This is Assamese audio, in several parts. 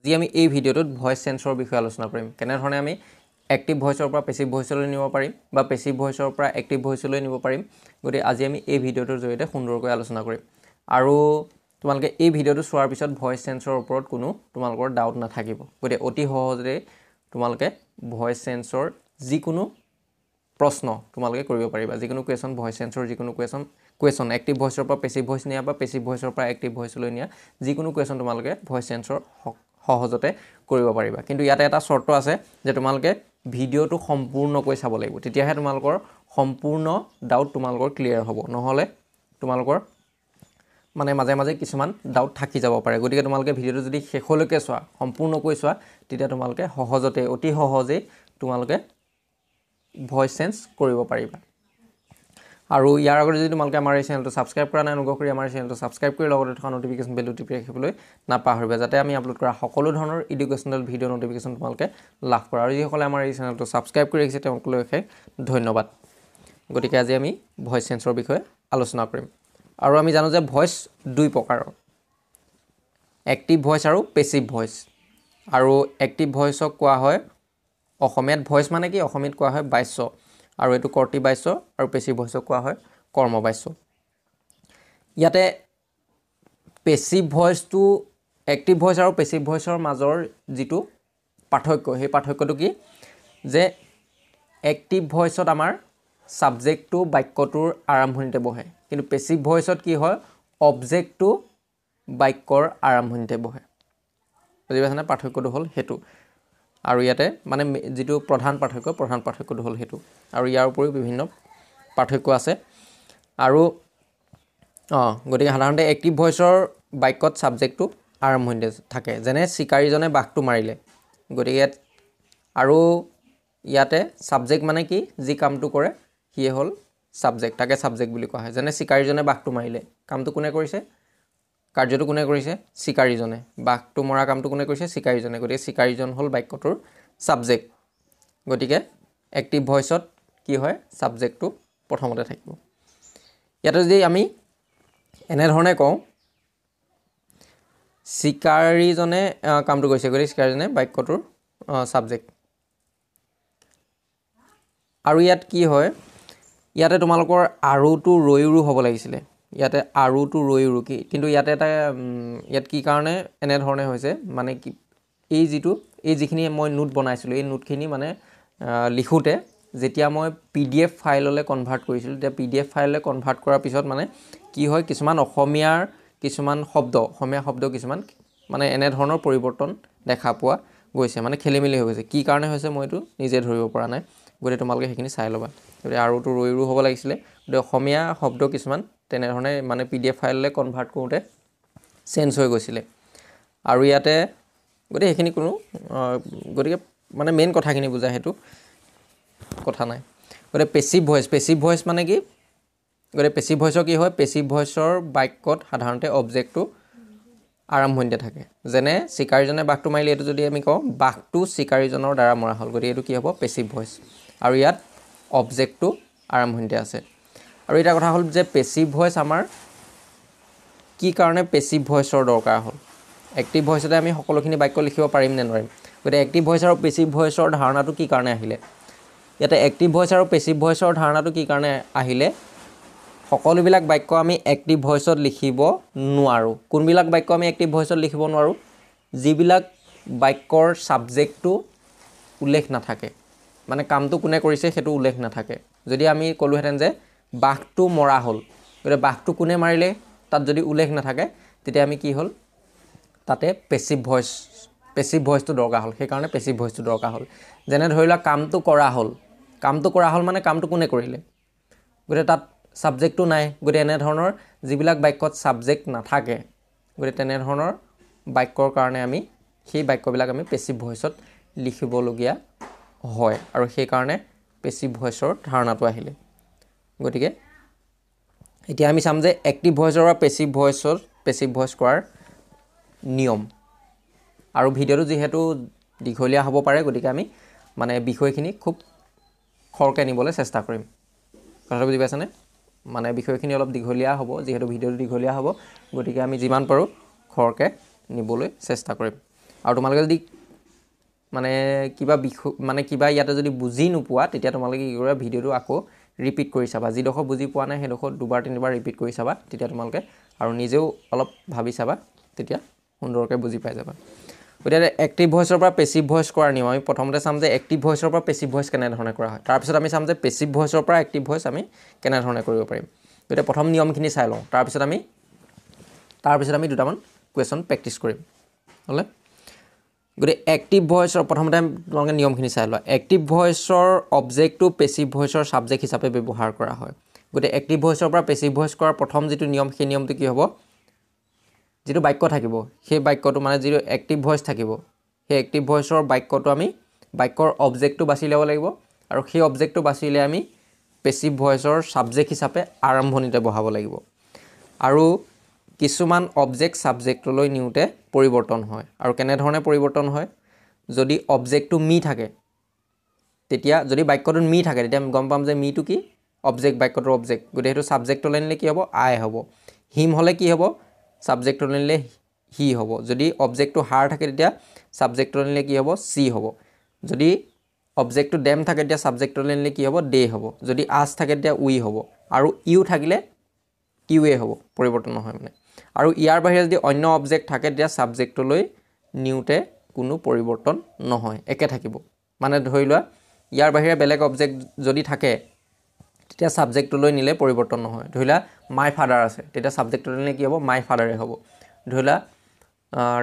আজি আমি এই ভিডিঅ'টোত ভয়েস সেন্সৰৰ বিষয়ে আলোচনা কৰিম কেনে ধৰণে আমি এক্টিভ ভয়েসৰ পৰা পেসিভ ভয়েসলৈ নিব পাৰিম বা পেসিভ ভয়েসৰ পৰা এক্টিভ ভয়েসলৈ নিব পাৰিম গতি আজি আমি এই ভিডিঅ'টোৰ জৰিয়তে সুন্দৰকৈ আলোচনা কৰিম আৰু তোমালোকে এই ভিডিঅ'টো চোৱাৰ পিছত ভয়েস সেন্সৰৰ ওপৰত কোনো তোমালোকৰ ডাউট নাথাকিব গতি অতি সহজে তোমালোকে ভয়েস সেন্সৰ যিকোনো প্ৰশ্ন তোমালোকে কৰিব পাৰিবা যিকোনো কোৱেশ্চন ভয়েস সেন্সৰ যিকোনো কোৱেশ্চন এক্টিভ ভয়েসৰ পৰা পেসিভ ভয়েস নিয়া বা পেসিভ ভয়েসৰ পৰা এক্টিভ ভয়েসলৈ নিয়া যিকোনো কোৱেশ্চন তোমালোকে ভয়েস সেন্সৰ সহজতে কৰিব পাৰিবা কিন্তু ইয়াতে এটা শৰ্ত আছে যে তোমালোকে ভিডিঅ'টো সম্পূৰ্ণকৈ চাব লাগিব তেতিয়াহে তোমালোকৰ সম্পূৰ্ণ ডাউট তোমালোকৰ ক্লিয়াৰ হ'ব নহলে তোমালোকৰ মানে মাজে মাজে কিছুমান ডাউট থাকি যাব পাৰে গতিকে তোমালোকে ভিডিঅ'টো যদি শেষলৈকে চোৱা সম্পূৰ্ণকৈ চোৱা তেতিয়া তোমালোকে সহজতে অতি সহজে তোমালোকে ভয়েস সেন্স কৰিব পাৰিবা আৰু ইয়াৰ আগতে যদি তোমালোকে আমাৰ এই চেনেলটো সাবস্ক্ৰাইব কৰা নাই অনুগ্ৰহ কৰি আমাৰ চেনেলটো সাবস্ক্ৰাইব কৰি লগতে থকা নোটিফিকেশন বেলটো টিপি ৰাখিবলৈ নাপাহৰিবা যাতে আমি আপলোড কৰা সকলো ধৰণৰ এডুকেশ্যনেল ভিডিঅ' নোটিফিকেশন তোমালোকে লাভ কৰা আৰু যিসকলে আমাৰ এই চেনেলটো সাবস্ক্ৰাইব কৰি ৰাখিছে তেওঁলোকলৈ ধন্যবাদ গতিকে আজি আমি ভয়েস সেন্সৰ বিষয়ে আলোচনা কৰিম আৰু আমি জানো যে ভয়েস দুই প্ৰকাৰৰ এক্টিভ ভয়েস আৰু পেসিভ ভয়েস আৰু এক্টিভ ভয়েসক কোৱা হয় অসমীয়াত ভয়েস মানে কি অসমীয়াত কোৱা হয় বাক্য আৰু এটো কৰ্তৃ বাক্য আৰু পেসিভ ভয়েসক কোৱা হয় কৰ্ম বাক্য ইয়াতে পেসিভ ভয়েসটো এক্টিভ ভয়েস আৰু পেসিভ ভয়েসৰ মাজৰ যিটো পাৰ্থক্য সেই পাৰ্থক্যটো কি যে এক্টিভ ভয়েসত আমাৰ সাবজেক্টটো বাক্যটোৰ আৰম্ভণিতে বহে কিন্তু পেসিভ ভয়েসত কি হয় অবজেক্টটো বাক্যৰ আৰম্ভণিতে বহে বুজি পাইছানে পাৰ্থক্যটো হ'ল হেতু আৰু ইয়াতে মানে যেটো প্ৰধান পাৰ্থক্যটো হ'ল হেতু আৰু ইয়াৰ উপৰিও বিভিন্ন পাৰ্থক্য আছে আৰু গতিকে সাধাৰণতে এক্টিভ ভয়েসৰ বাক্যত সাবজেক্টটো আৰম্ভণিতে থাকে যেনে শিকাৰীজনে বাঘটো মাৰিলে গতিকে আৰু ইয়াতে সাবজেক্ট মানে কি যি কামটো কৰে হিয়ে হ'ল সাবজেক্ট তাকে সাবজেক্ট বুলি কোৱা হয় যেনে শিকাৰীজনে বাঘটো মাৰিলে কামটো কোনে কৰিছে কাৰ্যটো কোনে কৰিছে শিকাৰীজনে বাঘটো মৰা কামটো কোনে কৰিছে শিকাৰীজনে গতিকে শিকাৰীজন হ'ল বাক্যটোৰ সাবজেক্ট গতিকে এক্টিভ ভয়েসত কি হয় সাবজেক্টটো প্ৰথমতে থাকিব ইয়াতে যদি আমি এনে ধৰণে কওঁ শিকাৰীজনে কামটো কৰিছে গতিকে শিকাৰীজনে বাক্যটোৰ সাবজেক্ট আৰু ইয়াত কি হয় ইয়াতে তোমালোকৰ আৰুটো ৰৈৰু হ'ব লাগিছিলে ইয়াতে আৰুটো ৰৈৰু কি কিন্তু ইয়াতে এটা ইয়াত কি কাৰণে এনে ধৰণে হৈছে মানে কি এই যিখিনি মই নোট বনাইছিলো এই নোটখিনি মানে লিখোতে যেতিয়া মই পিডিএফ ফাইললৈ কনভাৰ্ট কৰিছিলো তেতিয়া পিডিএফ ফাইললৈ কনভাৰ্ট কৰাৰ পিছত মানে কি হয় কিছুমান অসমীয়া শব্দ কিছুমান মানে এনে ধৰণৰ পৰিৱৰ্তন দেখা পোৱা গৈছে মানে খেলিমেলি হৈ গৈছে কি কাৰণে হৈছে মইটো নিজে ধৰিব পৰা নাই গতিকে তোমালোকে সেইখিনি চাই ল'বা গতিকে আৰুটো ৰৈৰু হ'ব লাগিছিলে গতিকে অসমীয়া শব্দ কিছুমান তেনে ধৰণে মানে পিডিএফ ফাইললৈ কনভাৰ্ট কৰোঁতে চেঞ্জ হৈ গৈছিলে আৰু ইয়াতে গতিকে সেইখিনি কোনো গতিকে মানে মেইন কথাখিনি বুজা হেতু কথা নাই গতিকে পেসিভ ভয়েস মানে কি গতিকে পেসিভ ভয়েসৰ কি হয় পেসিভ ভয়েসৰ বাক্যত সাধাৰণতে অবজেক্টটো আৰম্ভণিতে থাকে যেনে শিকাৰীজনে বাঘটো মাৰিলে এটো যদি আমি কওঁ বাঘটো শিকাৰীজনৰ দ্বাৰা মৰা হ'ল গতিকে এটো কি হ'ব পেসিভ ভয়েস আৰু ইয়াত অবজেক্টটো আৰম্ভণিতে আছে আৰু এটা কথা হ'ল যে পেসিভ ভয়েস আমাৰ কি কাৰণে পেসিভ ভয়েসৰ দৰকাৰ হ'ল এক্টিভ ভয়েসতে আমি সকলোখিনি বাক্য লিখিব পাৰিম নে নোৱাৰিম গতিকে এক্টিভ ভয়েস আৰু পেসিভ ভয়েসৰ ধাৰণাটো কি কাৰণে আহিলে ইয়াতে এক্টিভ ভয়েস আৰু পেসিভ ভয়েসৰ ধাৰণাটো কি কাৰণে আহিলে সকলোবিলাক বাক্য আমি এক্টিভ ভয়েসত লিখিব নোৱাৰো কোনবিলাক বাক্য আমি এক্টিভ ভয়েসত লিখিব নোৱাৰো যিবিলাক বাক্যৰ সাবজেক্টটো উল্লেখ নাথাকে মানে কামটো কোনে কৰিছে হেতু উল্লেখ নাথাকে যদি আমি কলোহেতেন যে বাঘটো মৰা হ'ল গতিকে বাঘটো কোনে মাৰিলে তাত যদি উল্লেখ নাথাকে তেতিয়া আমি কি হ'ল তাতে পেসিভ ভয়েসটো দৰকাৰ হ'ল সেই কাৰণে পেসিভ ভয়েসটো দৰকাৰ হ'ল যেনে ধৰিলা কামটো কৰা হ'ল মানে কামটো কোনে কৰিলে গতিকে তাত সাবজেক্টটো নাই গতিকে এনে ধৰণৰ যিবিলাক বাক্যত সাবজেক্ট নাথাকে গতিকে তেনে ধৰণৰ বাক্যৰ কাৰণে আমি সেই বাক্যবিলাক আমি পেসিভ ভয়েসত লিখিবলগীয়া হয় আৰু সেই কাৰণে পেসিভ ভয়েসৰ ধাৰণাটো আহিলে গতিকে এতিয়া আমি চাম যে এক্টিভ ভয়েসৰ আৰু পেসিভ ভয়েস কৰাৰ নিয়ম আৰু ভিডিঅ'টো যেহেতু দীঘলীয়া হ'ব পাৰে গতিকে আমি মানে বিষয়খিনি খুব খৰকে নিবলৈ চেষ্টা কৰিম কথাটো বুজি পাইছানে মানে বিষয়খিনি অলপ দীঘলীয়া হ'ব যেহেতু ভিডিঅ'টো দীঘলীয়া হ'ব গতিকে আমি যিমান পাৰো খৰকে নিবলৈ চেষ্টা কৰিম আৰু তোমালোকে যদি মানে কিবা ইয়াতে যদি বুজি নোপোৱা তেতিয়া তোমালোকে কি কৰিবা ভিডিঅ'টো আকৌ ৰিপিট কৰি চাবা যিডোখৰ বুজি পোৱা নাই সেইডোখৰ দুবাৰ তিনিবাৰ ৰিপিট কৰি চাবা তেতিয়া তোমালোকে আৰু নিজেও অলপ ভাবি চাবা তেতিয়া সুন্দৰকৈ বুজি পাই যাবা গতিকে এক্টিভ ভইচৰ পৰা পেছিভ ভইচ কৰাৰ নিয়ম আমি প্ৰথমতে চাম যে এক্টিভ ভইচৰ পৰা পেছিভ ভইচ কেনেধৰণে কৰা হয় তাৰপিছত আমি চাম যে পেছিভ ভইচৰ পৰা এক্টিভ ভইচ আমি কেনেধৰণে কৰিব পাৰিম গতিকে প্ৰথম নিয়মখিনি চাই লওঁ তাৰপিছত আমি দুটামান কুৱেশ্যন প্ৰেক্টিছ কৰিম হ'লে গতিকে এক্টিভ ভইচৰ প্ৰথমতে তোমালোকে নিয়মখিনি চাই লোৱা এক্টিভ ভইচৰ অবজেক্টটো পেছিভ ভইচৰ ছাবজেক্ট হিচাপে ব্যৱহাৰ কৰা হয় গতিকে এক্টিভ ভইচৰ পৰা পেছিভ ভইচ কৰাৰ প্ৰথম যিটো নিয়ম সেই নিয়মটো কি হ'ব যিটো বাক্য থাকিব সেই বাক্যটো মানে যিটো এক্টিভ ভইচ থাকিব সেই এক্টিভ ভইচৰ বাক্যটো আমি বাক্যৰ অবজেক্টটো বাছি ল'ব লাগিব আৰু সেই অবজেক্টটো বাছিলে আমি পেছিভ ভইচৰ ছাবজেক্ট হিচাপে আৰম্ভণিতে বহাব লাগিব আৰু কিছুমান অবজেক্ট ছাবজেক্টলৈ নিউতে পৰিৱৰ্তন হয় আৰু কেনেধৰণে পৰিৱৰ্তন হয় যদি অবজেক্টটো মি থাকে তেতিয়া যদি বাক্যটোত মি থাকে তেতিয়া আমি গম পাম যে মিটো কি অবজেক্ট বাক্যটোৰ অবজেক্ট গতিকে সেইটো ছাবজেক্টলৈ নিলে কি হ'ব আই হ'ব হিম হ'লে কি হ'ব ছাবজেক্টলৈ নিলে হি হ'ব যদি অবজেক্টটো হাৰ থাকে তেতিয়া ছাবজেক্টলৈ নিলে কি হ'ব চি হ'ব যদি অবজেক্টটো ডেম থাকে তেতিয়া ছাবজেক্টলৈ নিলে কি হ'ব দে হ'ব যদি আছ থাকে তেতিয়া উই হ'ব আৰু ইউ থাকিলে কিউৱে হ'ব পৰিৱৰ্তন নহয় মানে আৰু ইয়াৰ বাহিৰে যদি অন্য অবজেক্ট থাকে তেতিয়া ছাবজেক্টলৈ নিউতে কোনো পৰিৱৰ্তন নহয় একে থাকিব মানে ধৰি লোৱা ইয়াৰ বাহিৰে বেলেগ অবজেক্ট যদি থাকে তেতিয়া ছাবজেক্টলৈ নিলে পৰিৱৰ্তন নহয় ধৰি লোৱা মাই ফাদাৰ আছে তেতিয়া ছাবজেক্টলৈ নিলে কি হ'ব মাই ফাদাৰে হ'ব ধৰি লোৱা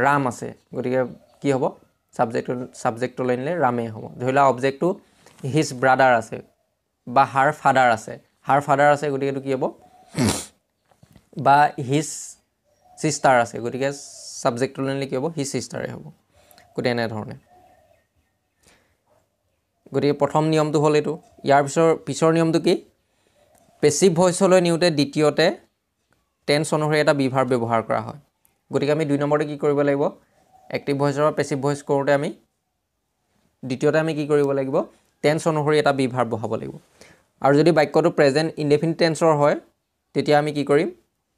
ৰাম আছে গতিকে কি হ'ব ছাবজেক্টলৈ নিলে ৰামে হ'ব ধৰি লোৱা অবজেক্টটো হিজ ব্ৰাদাৰ আছে বা হাৰ ফাদাৰ আছে গতিকে এইটো কি হ'ব বা হিজ সিষ্টাৰ আছে গতিকে ছাবজেক্টলৈ নিলে কি হ'ব হিজ সিষ্টাৰে হ'ব গতিকে এনেধৰণে গতিকে প্ৰথম নিয়মটো হ'ল এইটো ইয়াৰ পিছৰ নিয়মটো কি পেছিভ ভইচলৈ নিওঁতে দ্বিতীয়তে টেন্স অনুসৰি এটা বি ভাৰ্ব ব্যৱহাৰ কৰা হয় গতিকে আমি 2 নম্বৰতে কি কৰিব লাগিব এক্টিভ ভইচৰ পৰা পেছিভ ভইচ কৰোঁতে আমি দ্বিতীয়তে আমি কি কৰিব লাগিব টেন্স অনুসৰি এটা বি ভাৰ্ব বহাব লাগিব আৰু যদি বাক্যটো প্ৰেজেণ্ট ইনডেফিনিট টেন্সৰ হয় তেতিয়া আমি কি কৰিম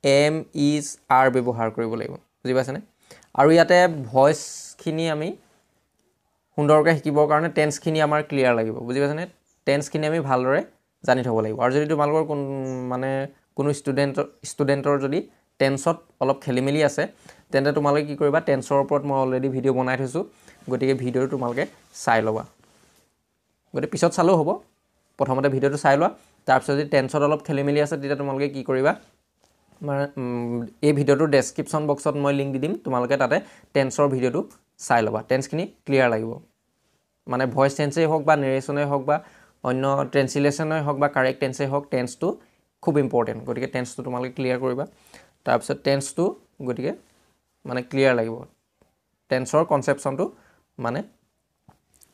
এম ইজ আৰ ব্যৱহাৰ কৰিব লাগিব বুজি পাইছেনে আৰু ইয়াতে ভইচখিনি আমি সুন্দৰকৈ শিকিবৰ কাৰণে টেন্সখিনি আমাৰ ক্লিয়াৰ লাগিব বুজি পাইছেনে টেন্সখিনি আমি ভালদৰে জানি থ'ব লাগিব আৰু যদি তোমালোকৰ কোনো ষ্টুডেণ্টৰ যদি টেন্সত অলপ খেলিমেলি আছে তেন্তে তোমালোকে কি কৰিবা টেন্সৰ ওপৰত মই অলৰেডি ভিডিঅ' বনাই থৈছোঁ গতিকে ভিডিঅ'টো তোমালোকে চাই ল'বা গতিকে পিছত চালেও হ'ব প্ৰথমতে ভিডিঅ'টো চাই লোৱা তাৰপিছত যদি টেন্সত অলপ খেলিমেলি আছে তেতিয়া তোমালোকে কি কৰিবা এই ভিডিঅ'টোৰ ডেছক্ৰিপশ্যন বক্সত মই লিংক দি দিম তোমালোকে তাতে টেন্সৰ ভিডিঅ'টো চাই ল'বা টেন্সখিনি ক্লিয়াৰ লাগিব মানে ভইচ টেন্সেই হওক বা নেৰেশ্যনেই হওক বা অন্য ট্ৰেন্সলেশ্যনেই হওক বা কাৰেক্ট টেন্সেই হওক টেন্সটো খুব ইম্পৰ্টেণ্ট গতিকে টেন্সটো তোমালোকে ক্লিয়াৰ কৰিবা তাৰপিছত টেন্সটো গতিকে মানে ক্লিয়াৰ লাগিব টেন্সৰ কনচেপশ্যনটো মানে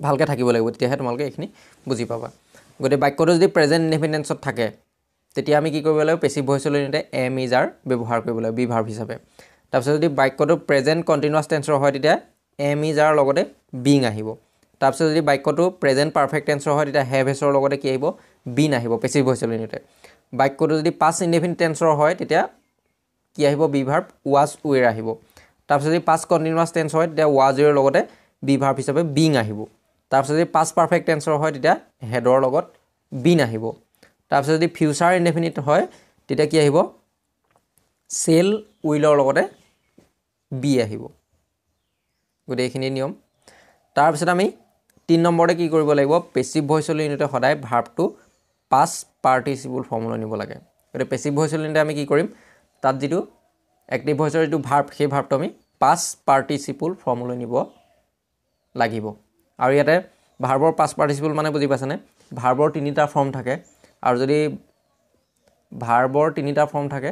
ভালকৈ থাকিব লাগিব তেতিয়াহে তোমালোকে এইখিনি বুজি পাবা গতিকে বাক্যটো যদি প্ৰেজেণ্ট ইনডেফিনিটত থাকে তেতিয়া আমি কি কৰিব লাগিব পেছিভ ভইচলৈ নিওঁতে এম ইজ আৰ ব্যৱহাৰ কৰিব লাগিব বি ভাৰ্ব হিচাপে তাৰপিছত যদি বাক্যটো প্ৰেজেণ্ট কণ্টিনিউৱাছ টেন্সৰ হয় তেতিয়া এম ইজ আৰ লগতে বিং আহিব তাৰপিছত যদি বাক্যটো প্ৰেজেণ্ট পাৰফেক্ট টেন্সৰ হয় তেতিয়া হেভ হেছৰ লগতে কি আহিব বিন আহিব পেছিভ ভইচলৈ নিওঁতে বাক্যটো যদি পাষ্ট ইনডেফিনিট টেন্সৰ হয় তেতিয়া কি আহিব বি ভাৰ্ব ৱাজ উৱেৰ আহিব তাৰপিছত যদি পাষ্ট কণ্টিনিউৱাছ টেন্স হয় তেতিয়া ৱাজ উৱেৰ লগতে বি ভাৰ্ব হিচাপে বিং আহিব তাৰপিছত যদি পাষ্ট পাৰফেক্ট টেন্সৰ হয় তেতিয়া হেডৰ লগত বিন আহিব তাৰপিছত যদি ফিউচাৰ ইনডেফিনিট হয় তেতিয়া কি আহিব চেল উইলৰ লগতে বি আহিব গতিকে এইখিনি নিয়ম তাৰপিছত আমি 3 নম্বৰতে কি কৰিব লাগিব পেছিভ ভইচলৈ নিওঁতে সদায় ভাৰ্বটো পাষ্ট পাৰ্টিচিপল ফৰ্মলৈ নিব লাগে গতিকে পেছিভ ভইচলৈ নিওঁতে আমি কি কৰিম তাত যিটো এক্টিভ ভইচৰ যিটো ভাৰ্ব সেই ভাৰ্বটো আমি পাষ্ট পাৰ্টিচিপল ফৰ্মলৈ নিব লাগিব আৰু ইয়াতে ভাৰ্বৰ পাষ্ট পাৰ্টিচিপল মানে বুজি পাইছেনে ভাৰ্বৰ 3টা ফৰ্ম থাকে আৰু যদি ভাৰ্বৰ 3টা ফৰ্ম থাকে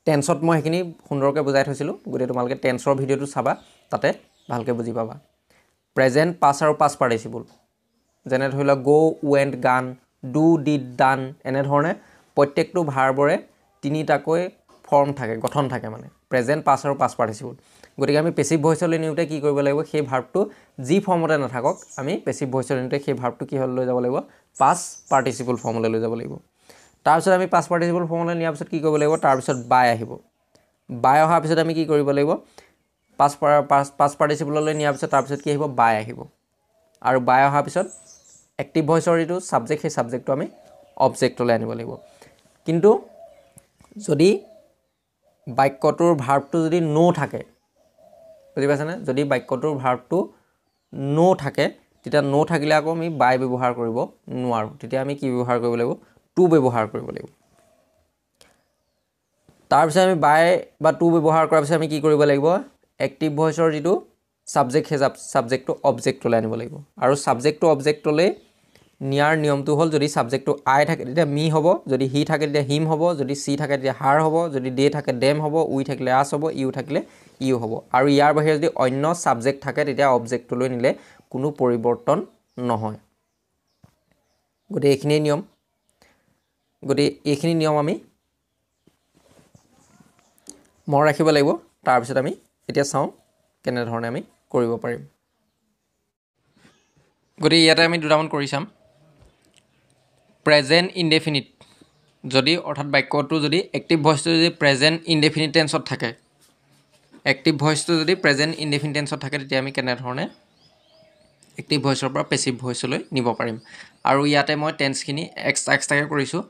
টেন্সত মই সেইখিনি সুন্দৰকৈ বুজাই থৈছিলোঁ গতিকে তোমালোকে টেন্সৰ ভিডিঅ'টো চাবা তাতে ভালকৈ বুজি পাবা প্ৰেজেণ্ট পাষ্ট আৰু পাষ্ট পাৰ্টিচিপল যেনে ধৰি লওক গ' ৱেণ্ট গান ডু ডিড ডান এনেধৰণে প্ৰত্যেকটো ভাৰ্বৰে 3টাকৈ ফৰ্ম থাকে গঠন থাকে মানে প্ৰেজেণ্ট পাষ্ট আৰু পাষ্ট পাৰ্টিচিপল গতিকে আমি পেছিভ ভইচলৈ নিওঁতে কি কৰিব লাগিব সেই ভাৰ্বটো যি ফৰ্মতে নাথাকক আমি পেছিভ ভইচলৈ নিওঁতে সেই ভাৰ্বটো কি লৈ যাব লাগিব পাষ্ট পাৰ্টিচিপল ফৰ্মলৈ লৈ যাব লাগিব তাৰপিছত আমি পাষ্ট পাৰ্টিচিপল ফৰ্মলৈ নিয়াৰ পিছত কি কৰিব লাগিব তাৰপিছত বাই আহিব বাই অহাৰ পিছত আমি কি কৰিব লাগিব পাছ পাৰ্টিচিপললৈ নিয়াৰ পিছত তাৰপিছত কি আহিব বাই আহিব আৰু বাই অহাৰ পিছত এক্টিভ ভইচৰ যিটো ছাবজেক্ট সেই ছাবজেক্টটো আমি অবজেক্টলৈ আনিব লাগিব কিন্তু যদি বাক্যটোৰ ভাৰ্বটো যদি নো থাকে বুজি পাইছেনে যদি বাক্যটোৰ ভাৰ্বটো নো থাকে তেতিয়া নো থাকিলে আকৌ আমি বাই ব্যৱহাৰ কৰিব নোৱাৰোঁ তেতিয়া আমি কি ব্যৱহাৰ কৰিব লাগিব টু ব্যৱহাৰ কৰিব লাগিব তাৰপিছত আমি বাই বা টু ব্যৱহাৰ কৰাৰ পিছত আমি কি কৰিব লাগিব এক্টিভ ভইচৰ যিটো ছাবজেক্ট সেই ছাবজেক্টটো অবজেক্টলৈ আনিব লাগিব আৰু ছাবজেক্টটো অবজেক্টলৈ নিয়াৰ নিয়মটো হ'ল যদি ছাবজেক্টটো আই থাকে তেতিয়া মি হ'ব যদি হি থাকে তেতিয়া হিম হ'ব যদি চি থাকে তেতিয়া হাৰ হ'ব যদি দে থাকে ডেম হ'ব উই থাকিলে আছ হ'ব ইউ থাকিলে ইউ হ'ব আৰু ইয়াৰ বাহিৰে যদি অন্য ছাবজেক্ট থাকে তেতিয়া অবজেক্টলৈ নিলে কোনো পৰিৱৰ্তন নহয় গতিকে এইখিনি নিয়ম আমি মনত ৰাখিব লাগিব তাৰপিছত আমি এতিয়া চাওঁ কেনেধৰণে আমি কৰিব পাৰিম গতিকে ইয়াতে আমি দুটামান কৰি চাম প্ৰেজেণ্ট ইনডেফিনিট যদি অৰ্থাৎ বাক্যটো যদি এক্টিভ ভইচটো যদি প্ৰেজেণ্ট ইনডেফিনিট টেন্সত থাকে এক্টিভ ভইচটো যদি প্ৰেজেণ্ট ইনডেফিনিট টেন্সত থাকে তেতিয়া আমি কেনেধৰণে এক্টিভ ভইচৰ পৰা পেছিভ ভইচলৈ নিব পাৰিম আৰু ইয়াতে মই টেন্সখিনি এক্সট্ৰাকৈ কৰিছোঁ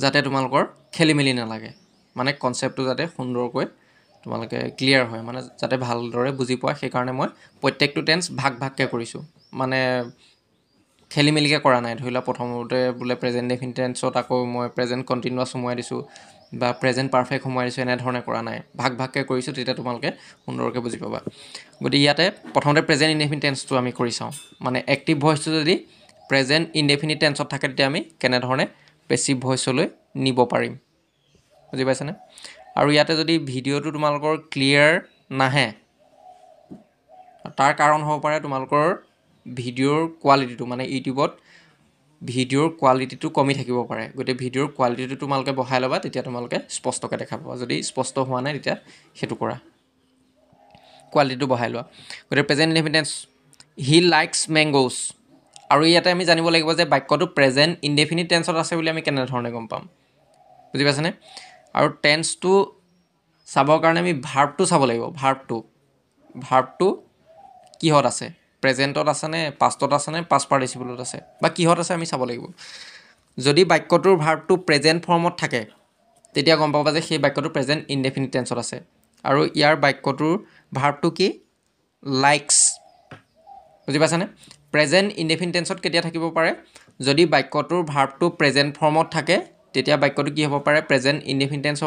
যাতে তোমালোকৰ খেলি মেলি নালাগে মানে কনচেপ্টটো যাতে সুন্দৰকৈ তোমালোকে ক্লিয়াৰ হয় মানে যাতে ভালদৰে বুজি পোৱা সেইকাৰণে মই প্ৰত্যেকটো টেন্স ভাগকৈ কৰিছোঁ মানে খেলি মেলিকৈ কৰা নাই ধৰি লোৱা প্ৰথমতে বোলে প্ৰেজেণ্ট ইনডেফিনিট টেন্সত আকৌ মই প্ৰেজেণ্ট কণ্টিনিউৱাছ সোমোৱাই দিছোঁ বা প্ৰেজেণ্ট পাৰফেক্ট সোমোৱাই দিছোঁ এনেধৰণে কৰা নাই ভাগকৈ কৰিছোঁ তেতিয়া তোমালোকে সুন্দৰকৈ বুজি পাবা গতিকে ইয়াতে প্ৰথমতে প্ৰেজেণ্ট ইনডেফিনিট টেন্সটো আমি কৰি চাওঁ মানে এক্টিভ ভইচটো যদি প্ৰেজেণ্ট ইনডেফিনিট টেন্সত থাকে তেতিয়া আমি কেনেধৰণে পেছিভ ভইচলৈ নিব পাৰিম বুজি পাইছেনে আৰু ইয়াতে যদি ভিডিঅ'টো তোমালোকৰ ক্লিয়াৰ নাহে তাৰ কাৰণ হ'ব পাৰে তোমালোকৰ ভিডিঅ'ৰ কোৱালিটিটো মানে ইউটিউবত ভিডিঅ'ৰ কোৱালিটিটো কমি থাকিব পাৰে গতিকে ভিডিঅ'ৰ কোৱালিটিটো তোমালোকে বঢ়াই ল'বা তেতিয়া তোমালোকে স্পষ্টকৈ দেখা পাবা যদি স্পষ্ট হোৱা নাই তেতিয়া সেইটো কৰা কোৱালিটিটো বঢ়াই লোৱা গতিকে present indefinite tense he likes মেংগোজ আৰু ইয়াতে আমি জানিব লাগিব যে বাক্যটো প্ৰেজেণ্ট ইনডেফিনিট টেন্সত আছে বুলি আমি কেনেধৰণে গম পাম বুজি পাইছেনে আৰু টেন্সটো চাবৰ কাৰণে আমি ভাৰ্বটো চাব লাগিব ভাৰ্বটো কিহত আছে প্ৰেজেণ্টত আছেনে পাষ্টত আছেনে পাষ্ট পাৰ্টিচিপলত আছে বা কিহত আছে আমি চাব লাগিব যদি বাক্যটোৰ ভাৰ্বটো প্ৰেজেণ্ট ফৰ্মত থাকে তেতিয়া গম পাবা যে সেই বাক্যটো প্ৰেজেণ্ট ইনডেফিনিট টেন্সত আছে আৰু ইয়াৰ বাক্যটোৰ ভাৰ্বটো কি লাইকছ বুজি পাইছেনে প্ৰেজেণ্ট ইনডেফিনিট টেন্সত কেতিয়া থাকিব পাৰে যদি বাক্যটোৰ ভাৰ্বটো প্ৰেজেণ্ট ফৰ্মত থাকে তেতিয়া বাক্যটো কি হ'ব পাৰে প্ৰেজেণ্ট ইনডেফিনিট টেন্স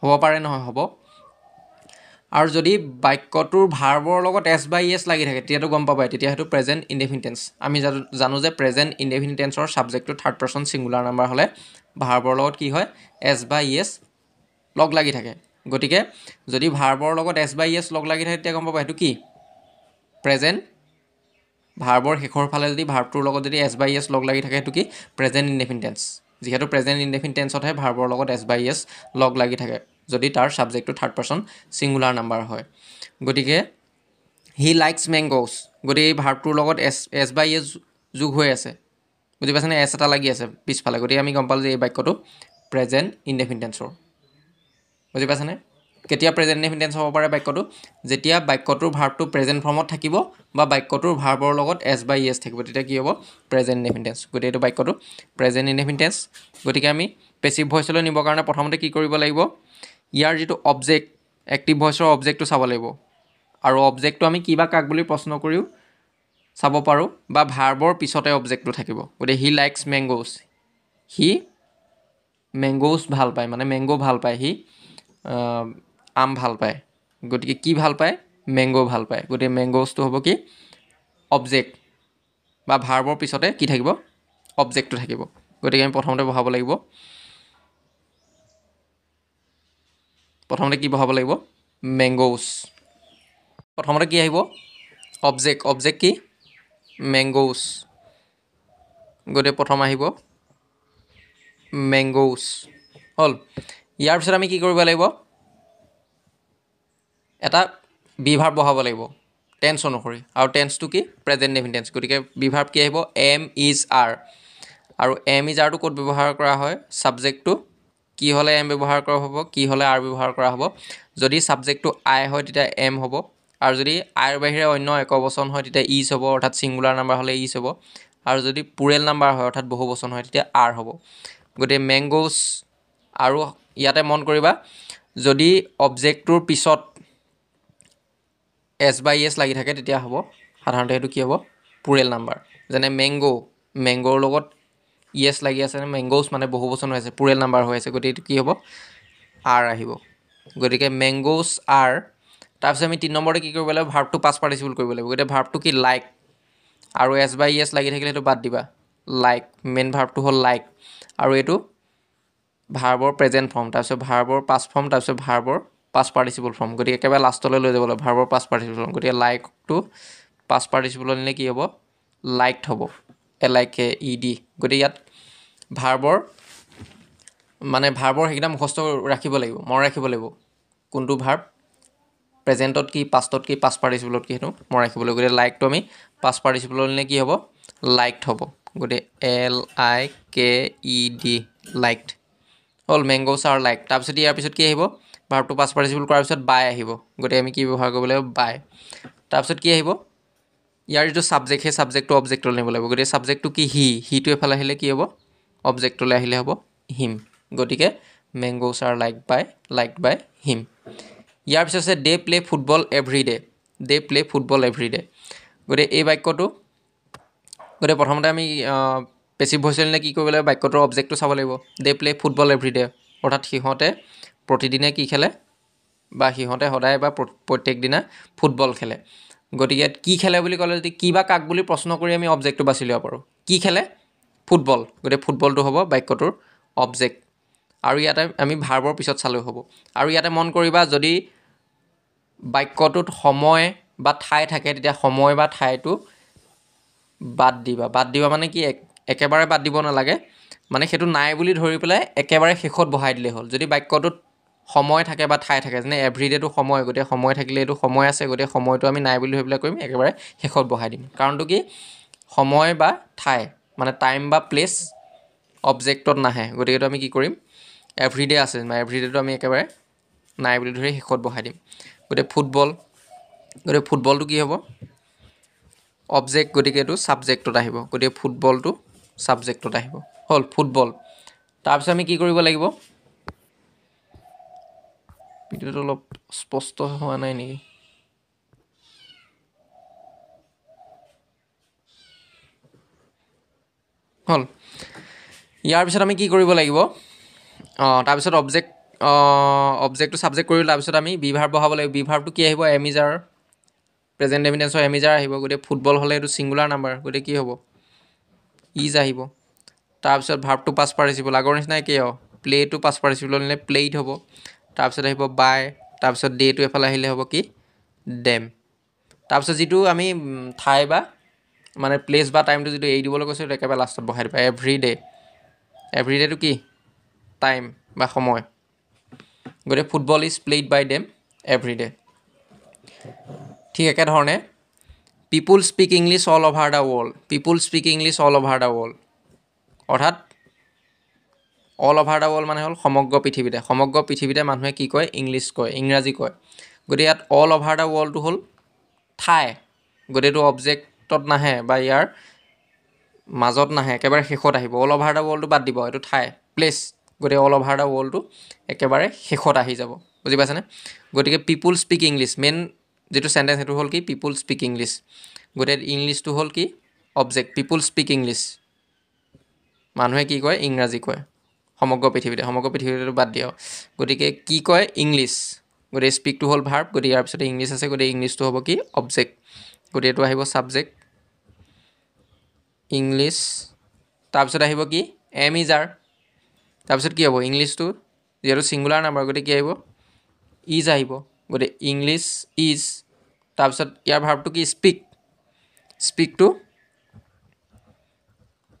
হ'ব পাৰে নহয় হ'ব আৰু যদি বাক্যটোৰ ভাৰ্বৰ লগত এছ বা ইএছ লাগি থাকে তেতিয়াতো গম পাবাই তেতিয়া সেইটো প্ৰেজেণ্ট ইনডেফিনিট টেন্স আমি জানো যে প্ৰেজেণ্ট ইনডেফিনিট টেন্সৰ ছাবজেক্টটো থাৰ্ড পাৰ্চন ছিংগুলাৰ নাম্বাৰ হ'লে ভাৰ্বৰ লগত কি হয় এছ বা ইএছ লগ লাগি থাকে গতিকে যদি ভাৰ্বৰ লগত এছ বা ইএছ লগ লাগি থাকে তেতিয়া গম পাবা সেইটো কি প্ৰেজেণ্ট ভাৰ্বৰ শেষৰ ফালে যদি ভাৰ্বটোৰ লগত যদি এছ বা ইএছ লগ লাগি থাকে সেইটো কি প্ৰেজেণ্ট ইনডেফিনিট টেন্স যিহেতু প্ৰেজেণ্ট ইনডেফিনিট টেন্সতহে ভাৰ্বৰ লগত এছ বা ইএছ লগ লাগি থাকে যদি তাৰ ছাবজেক্টটো থাৰ্ড পাৰ্চন ছিংগুলাৰ নাম্বাৰ হয় গতিকে হি লাইকছ মেংগোজ গতিকে এই ভাৰ্বটোৰ লগত এছ বা ইএছ যোগ হৈ আছে বুজি পাইছেনে এছ এটা লাগি আছে পিছফালে গতিকে আমি গম পালোঁ যে এই বাক্যটো প্ৰেজেণ্ট ইনডেফিনিট টেন্সৰ বুজি পাইছেনে কেতিয়া প্ৰেজেণ্ট ইনডেফিনিট টেন্স হ'ব পাৰে বাক্যটো যেতিয়া বাক্যটোৰ ভাৰ্বটো প্ৰেজেণ্ট ফৰ্মত থাকিব বা বাক্যটোৰ ভাৰ্বৰ লগত এছ বা ইএছ থাকিব তেতিয়া কি হ'ব প্ৰেজেণ্ট ইনডেফিনিট টেন্স গতিকে এইটো বাক্যটো প্ৰেজেণ্ট ইনডেফিনিট টেন্স গতিকে আমি পেছিভ ভইচলৈ নিবৰ কাৰণে প্ৰথমতে কি কৰিব লাগিব ইয়াৰ যিটো অবজেক্ট এক্টিভ ভইচৰ অবজেক্টটো চাব লাগিব আৰু অবজেক্টটো আমি কিবা কাক বুলি প্ৰশ্ন কৰিও চাব পাৰোঁ বা ভাৰ্বৰ পিছতে অবজেক্টটো থাকিব গতিকে হি লাইকছ মেংগোজ হি মেংগোজ ভাল পায় মানে মেংগো ভাল পায় হি আম ভাল পায় গতিকে কি ভাল পায় মেংগো ভাল পায় গতিকে মেংগোজটো হ'ব কি অবজেক্ট বা ভাৰ্বৰ পিছতে কি থাকিব অবজেক্টটো থাকিব গতিকে আমি প্ৰথমতে বহাব লাগিব প্ৰথমতে কি বহাব লাগিব মেংগোজ প্ৰথমতে কি আহিব অবজেক্ট কি মেংগোজ গতিকে প্ৰথম আহিব মেংগোজ হ'ল ইয়াৰ পিছত আমি কি কৰিব লাগিব এটা বিভাৰ্ব বহাব লাগিব টেন্স অনুসৰি আৰু টেন্সটো কি প্ৰেজেণ্ট ইনডেফিনিট টেন্স গতিকে বিভাৰ্ব কি আহিব এম ইজ আৰ আৰু এম ইজ আৰটো ক'ত ব্যৱহাৰ কৰা হয় ছাবজেক্টটো কি হ'লে এম ব্যৱহাৰ কৰা হ'ব কি হ'লে আৰ ব্যৱহাৰ কৰা হ'ব যদি ছাবজেক্টটো আই হয় তেতিয়া এম হ'ব আৰু যদি আইৰ বাহিৰে অন্য একবচন হয় তেতিয়া ইজ হ'ব, অৰ্থাৎ ছিংগুলাৰ নাম্বাৰ হ'লে ইজ হ'ব। আৰু যদি প্লুৰেল নাম্বাৰ হয় অৰ্থাৎ বহুবচন হয় তেতিয়া আৰ হ'ব। গতিকে মেংগোজ, আৰু ইয়াতে মন কৰিবা যদি অবজেক্টটোৰ পিছত এছ বাই এছ লাগি থাকে তেতিয়া হ'ব সাধাৰণতে সেইটো কি হ'ব প্লুৰেল নাম্বাৰ। যেনে মেংগোৰ লগত ইয়েছ লাগি আছে, মেংগোজ মানে বহুবচন হৈ আছে, প্লুৰেল নাম্বাৰ হৈ আছে, গতিকে এইটো কি হ'ব আৰ আহিব। গতিকে মেংগোজ আৰ। তাৰপিছত আমি 3 নম্বৰতে কি কৰিব লাগিব, ভাৰ্বটো পাষ্ট পাৰ্টিচিপল কৰিব লাগিব। গতিকে ভাৰ্বটো কি লাইক, আৰু এছ বাই এছ লাগি থাকিলে সেইটো বাদ দিবা, লাইক মেইন ভাৰ্বটো হ'ল লাইক, আৰু এইটো ভাৰ্বৰ প্ৰেজেণ্ট ফৰ্ম, তাৰপিছত ভাৰ্বৰ পাষ্ট ফৰ্ম, তাৰপিছত ভাৰ্বৰ পাষ্ট পাৰ্টিচিপল ফৰ্ম। গতিকে একেবাৰে লাষ্টলৈ লৈ যাব লাগিব ভাৰ্বৰ পাষ্ট পাৰ্টিচিপল ফৰ্ম। গতিকে লাইকটো পাষ্ট পাৰ্টিচিপল নিলে কি হ'ব লাইকড হ'ব, LIKED। গতিকে ইয়াত ভাৰ্বৰ সেইকেইটা মুখস্থ ৰাখিব লাগিব, মনত ৰাখিব লাগিব কোনটো ভাৰ্ব প্ৰেজেণ্টত কি, পাষ্টত কি, পাষ্ট পাৰ্টিচিপলত কি, সেইটো মনত ৰাখিব লাগিব। গতিকে লাইকটো আমি পাষ্ট পাৰ্টিচিপলত নিলে কি হ'ব লাইকড হ'ব। গতিকে LIKED লাইকড হ'ল মেংগোজ আৰ লাইক। তাৰপিছত ইয়াৰ পিছত কি আহিব, ভাৰ্বটো পাষ্ট পাৰ্টিচিপল কৰাৰ পিছত বাই আহিব। গতিকে আমি কি ব্যৱহাৰ কৰিব লাগিব বাই। তাৰপিছত কি আহিব, ইয়াৰ যিটো ছাবজেক্ট সেই ছাবজেক্টটো অবজেক্টলৈ নিব লাগিব। গতিকে ছাবজেক্টটো কি হিটো এফালে আহিলে কি হ'ব অবজেক্টলৈ আহিলে হ'ব হিম। গতিকে মেংগোজ আৰ লাইকড বাই হিম। ইয়াৰ পিছত আছে they play football every day, they play football every day. গতিকে এই বাক্যটো, গতিকে প্ৰথমতে আমি পেচিভ ভইচ নিলে কি কৰিব লাগিব, বাক্যটোৰ অবজেক্টটো চাব লাগিব। They play football every day, অৰ্থাৎ সিহঁতে প্ৰতিদিনে কি খেলে, বা সিহঁতে সদায় বা প্ৰত্যেক দিনা ফুটবল খেলে। গতিকে ইয়াত কি খেলে বুলি ক'লে যদি কি বা কাক বুলি প্ৰশ্ন কৰি আমি অবজেক্টটো বাছি ল'ব পাৰোঁ। কি খেলে ফুটবল, গতিকে ফুটবলটো হ'ব বাক্যটোৰ অবজেক্ট। আৰু ইয়াতে আমি ভাৰ্বৰ পিছত চালেও হ'ব। আৰু ইয়াতে মন কৰিবা যদি বাক্যটোত সময় বা ঠাই থাকে তেতিয়া সময় বা ঠাইটো বাদ দিবা মানে কি একেবাৰে বাদ দিব নালাগে, মানে সেইটো নাই বুলি ধৰি পেলাই একেবাৰে শেষত বহাই দিলেই হ'ল। যদি বাক্যটোত সময় থাকে বা ঠাই থাকে, যেনে এভৰিডেটো সময়, গতিকে সময় থাকিলে এইটো সময় আছে, গতিকে সময়টো আমি নাই বুলি ধৰি পেলাই কৰিম একেবাৰে শেষত বহাই দিম। কাৰণটো কি সময় বা ঠাই মানে টাইম বা প্লেচ অবজেক্টত নাহে, গতিকে এইটো আমি কি কৰিম এভৰিডে আছে, এভৰিডেটো আমি একেবাৰে নাই বুলি ধৰি শেষত বহাই দিম। গতিকে ফুটবলটো কি হ'ব অবজেক্ট, গতিকে এইটো ছাবজেক্টত আহিব। গতিকে ফুটবলটো ছাবজেক্টত আহিব, হ'ল ফুটবল। তাৰপিছত আমি কি কৰিব লাগিব, ভিডিঅ'টো অলপ স্পষ্ট হোৱা নাই নেকি, হ'ল। ইয়াৰ পিছত আমি কি কৰিব লাগিব, তাৰপিছত অবজেক্টটো ছাবজেক্ট কৰিলোঁ, তাৰপিছত আমি বি ভাৰ্ব বহাব লাগিব। বি ভাৰ্বটো কি আহিব এমিজাৰ, প্ৰেজেণ্ট এভিডেঞ্চৰ এমিজাৰ আহিব। গতিকে ফুটবল হ'লে এইটো ছিংগুলাৰ নাম্বাৰ, গতিকে কি হ'ব ইজ আহিব। তাৰপিছত ভাৰ্বটো পাষ্ট পাৰ্টিচিপল আগৰ নিচিনাই কি প্লেটো পাষ্ট পাৰ্টিচিপল নিলে প্লেইড হ'ব। তাৰপিছত আহিব বাই, তাৰপিছত ডেটো এফালে আহিলে হ'ব কি ডেম। তাৰপিছত যিটো আমি ঠাই বা মানে প্লেচ বা টাইমটো যিটো এৰি দিবলৈ কৈছোঁ সেইটো একেবাৰে লাষ্টত বহাই দিবা। এভৰিডেটো কি টাইম বা সময়, গতিকে football is played by them every day. ঠিক একেধৰণে people speak English all over the world, people speak English all over the world, অৰ্থাৎ অল অভাৰ দ্য ৱৰ্ল্ড মানে হ'ল সমগ্ৰ পৃথিৱীতে মানুহে কি কয় ইংলিছ কয়, ইংৰাজী কয়। গতিকে ইয়াত অল অভাৰ দ্য ৱৰ্ল্ডটো হ'ল ঠাই, গতিকে এইটো অবজেক্টত নাহে বা ইয়াৰ মাজত নাহে, একেবাৰে শেষত আহিব। অল অভাৰ দ্য ৱৰ্ল্ডটো বাদ দিব, এইটো ঠাই প্লেচ, গতিকে অল অভাৰ দ্য ৱৰ্ল্ডটো একেবাৰে শেষত আহি যাব, বুজি পাইছেনে। গতিকে পিপুল স্পীক ইংলিছ, মেইন যিটো চেণ্টেঞ্চ সেইটো হ'ল কি পিপুল স্পীক ইংলিছ, গতিকে ইংলিছটো হ'ল কি অবজেক্ট, পিপুল স্পীক ইংলিছ মানুহে কি কয় ইংৰাজী কয় সমগ্ৰ পৃথিৱীতে বাদ দিয়ক। গতিকে কি কয় ইংলিছ, গতিকে স্পীকটো হ'ল ভাৰ্ব, গতিকে ইয়াৰ পিছতে ইংলিছ আছে, গতিকে ইংলিছটো হ'ব কি অবজেক্ট, গতিকে এইটো আহিব ছাবজেক্ট ইংলিছ। তাৰপিছত আহিব কি এমিজাৰ, তাৰপিছত কি হ'ব ইংলিছটো যিহেতু ছিংগুলাৰ নাম্বাৰ গতিকে কি আহিব ইজ আহিব, গতিকে ইংলিছ ইজ। তাৰপিছত ইয়াৰ ভাৰ্বটো কি স্পীকটো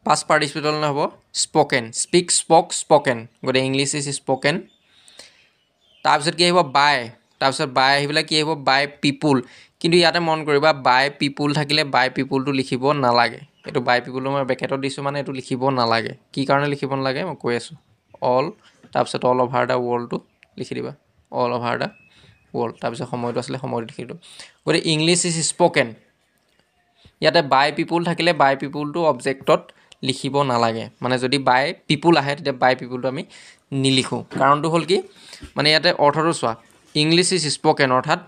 পাষ্ট পাৰ্টিচিপল হ'ব স্পকেন, স্পকেন, গতিকে ইংলিছ ইজ স্পকেন। তাৰপিছত কি আহিব তাৰপিছত বাই আহি পেলাই কি আহিব বাই পিপুল, কিন্তু ইয়াতে মন কৰিবা বাই পিপুল থাকিলে বাই পিপুলটো লিখিব নালাগে, এইটো বাই পিপুলটো মই ব্ৰেকেটত দিছোঁ মানে এইটো লিখিব নালাগে। কি কাৰণে লিখিব নালাগে মই কৈ আছোঁ, তাৰপিছত অল অভাৰ দ্য ৱৰ্ল্ডটো লিখি দিবা, অল অভাৰ দ্য world তাৰপিছত সময়টো আছিলে সময়টো লিখিলো গতিকে ইংলিছ ইজ স্পোকেন ইয়াতে বাই পিপুল থাকিলে বাই পিপুলটো অবজেক্টত লিখিব নালাগে মানে যদি বাই পিপুল আহে তেতিয়া বাই পিপুলটো আমি নিলিখো কাৰণটো হ'ল কি মানে ইয়াতে অৰ্থটো চোৱা ইংলিছ ইজ স্পোকেন অৰ্থাৎ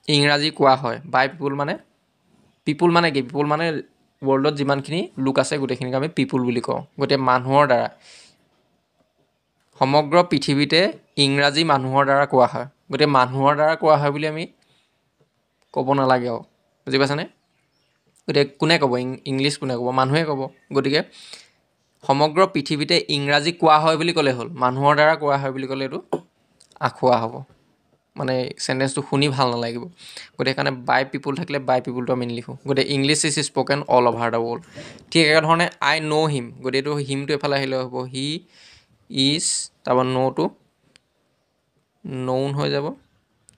ইংৰাজী কোৱা হয় বাই পিপুল মানে কি পিপুল মানে ৱৰ্ল্ডত যিমানখিনি লোক আছে গোটেইখিনিক আমি পিপুল বুলি কওঁ গতিকে মানুহৰ দ্বাৰা সমগ্ৰ পৃথিৱীতে ইংৰাজী মানুহৰ দ্বাৰা কোৱা হয় গতিকে মানুহৰ দ্বাৰা কোৱা হয় বুলি আমি ক'ব নালাগে আৰু বুজি পাইছানে গতিকে কোনে ক'ব ইংলিছ কোনে ক'ব মানুহে ক'ব গতিকে সমগ্ৰ পৃথিৱীতে ইংৰাজী কোৱা হয় বুলি ক'লে হ'ল মানুহৰ দ্বাৰা কোৱা হয় বুলি ক'লে এইটো আখুৱা হ'ব মানে সেন্টেন্সটো শুনি ভাল নালাগিব গতিকে সেইকাৰণে বাই পিপুল থাকিলে বাই পিপুলটো আমি নিলিখোঁ গতিকে English is spoken all over the world ঠিক একেধৰণে আই ন' হিম গতিকে এইটো হিমটো এফালে আহিলে হ'ব হি ইজ তাৰপৰা ন'টো নৌন হৈ যাব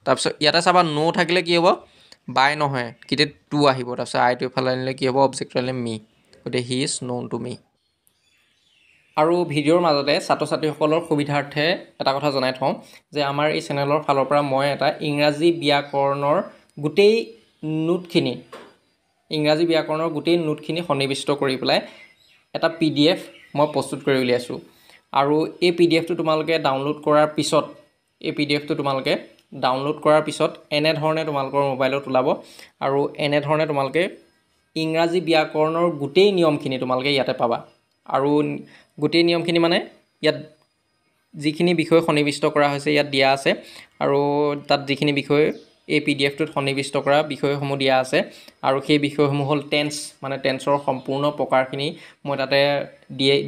তাৰপিছত ইয়াতে চাবা ন' থাকিলে কি হ'ব বাই নহয় কেতিয়া টু আহিব তাৰপিছত আইটো এফালে আনিলে কি হ'ব অবজেক্টটো আনিলে মি গতিকে he is known to me আৰু ভিডিঅ'ৰ মাজতে ছাত্ৰ ছাত্ৰীসকলৰ সুবিধাৰ্থে এটা কথা জনাই থওঁ যে আমাৰ এই চেনেলৰ ফালৰ পৰা মই এটা ইংৰাজী ব্যাকৰণৰ গোটেই নোটখিনি সন্নিৱিষ্ট কৰি পেলাই এটা PDF মই প্ৰস্তুত কৰি উলিয়াইছোঁ আৰু এই PDFটো তোমালোকে ডাউনলোড কৰাৰ পিছত এনেধৰণে তোমালোকৰ মোবাইলত ওলাব আৰু এনেধৰণে তোমালোকে ইংৰাজী ব্যাকৰণৰ গোটেই নিয়মখিনি তোমালোকে ইয়াতে পাবা আৰু গোটেই নিয়মখিনি মানে ইয়াত যিখিনি বিষয় সন্নিৱিষ্ট কৰা হৈছে ইয়াত দিয়া আছে আৰু তাত যিখিনি বিষয় এই PDFটোত সন্নিৱিষ্ট কৰা বিষয়সমূহ দিয়া আছে আৰু সেই বিষয়সমূহ হ'ল টেন্স মানে টেন্সৰ সম্পূৰ্ণ প্ৰকাৰখিনি মই তাতে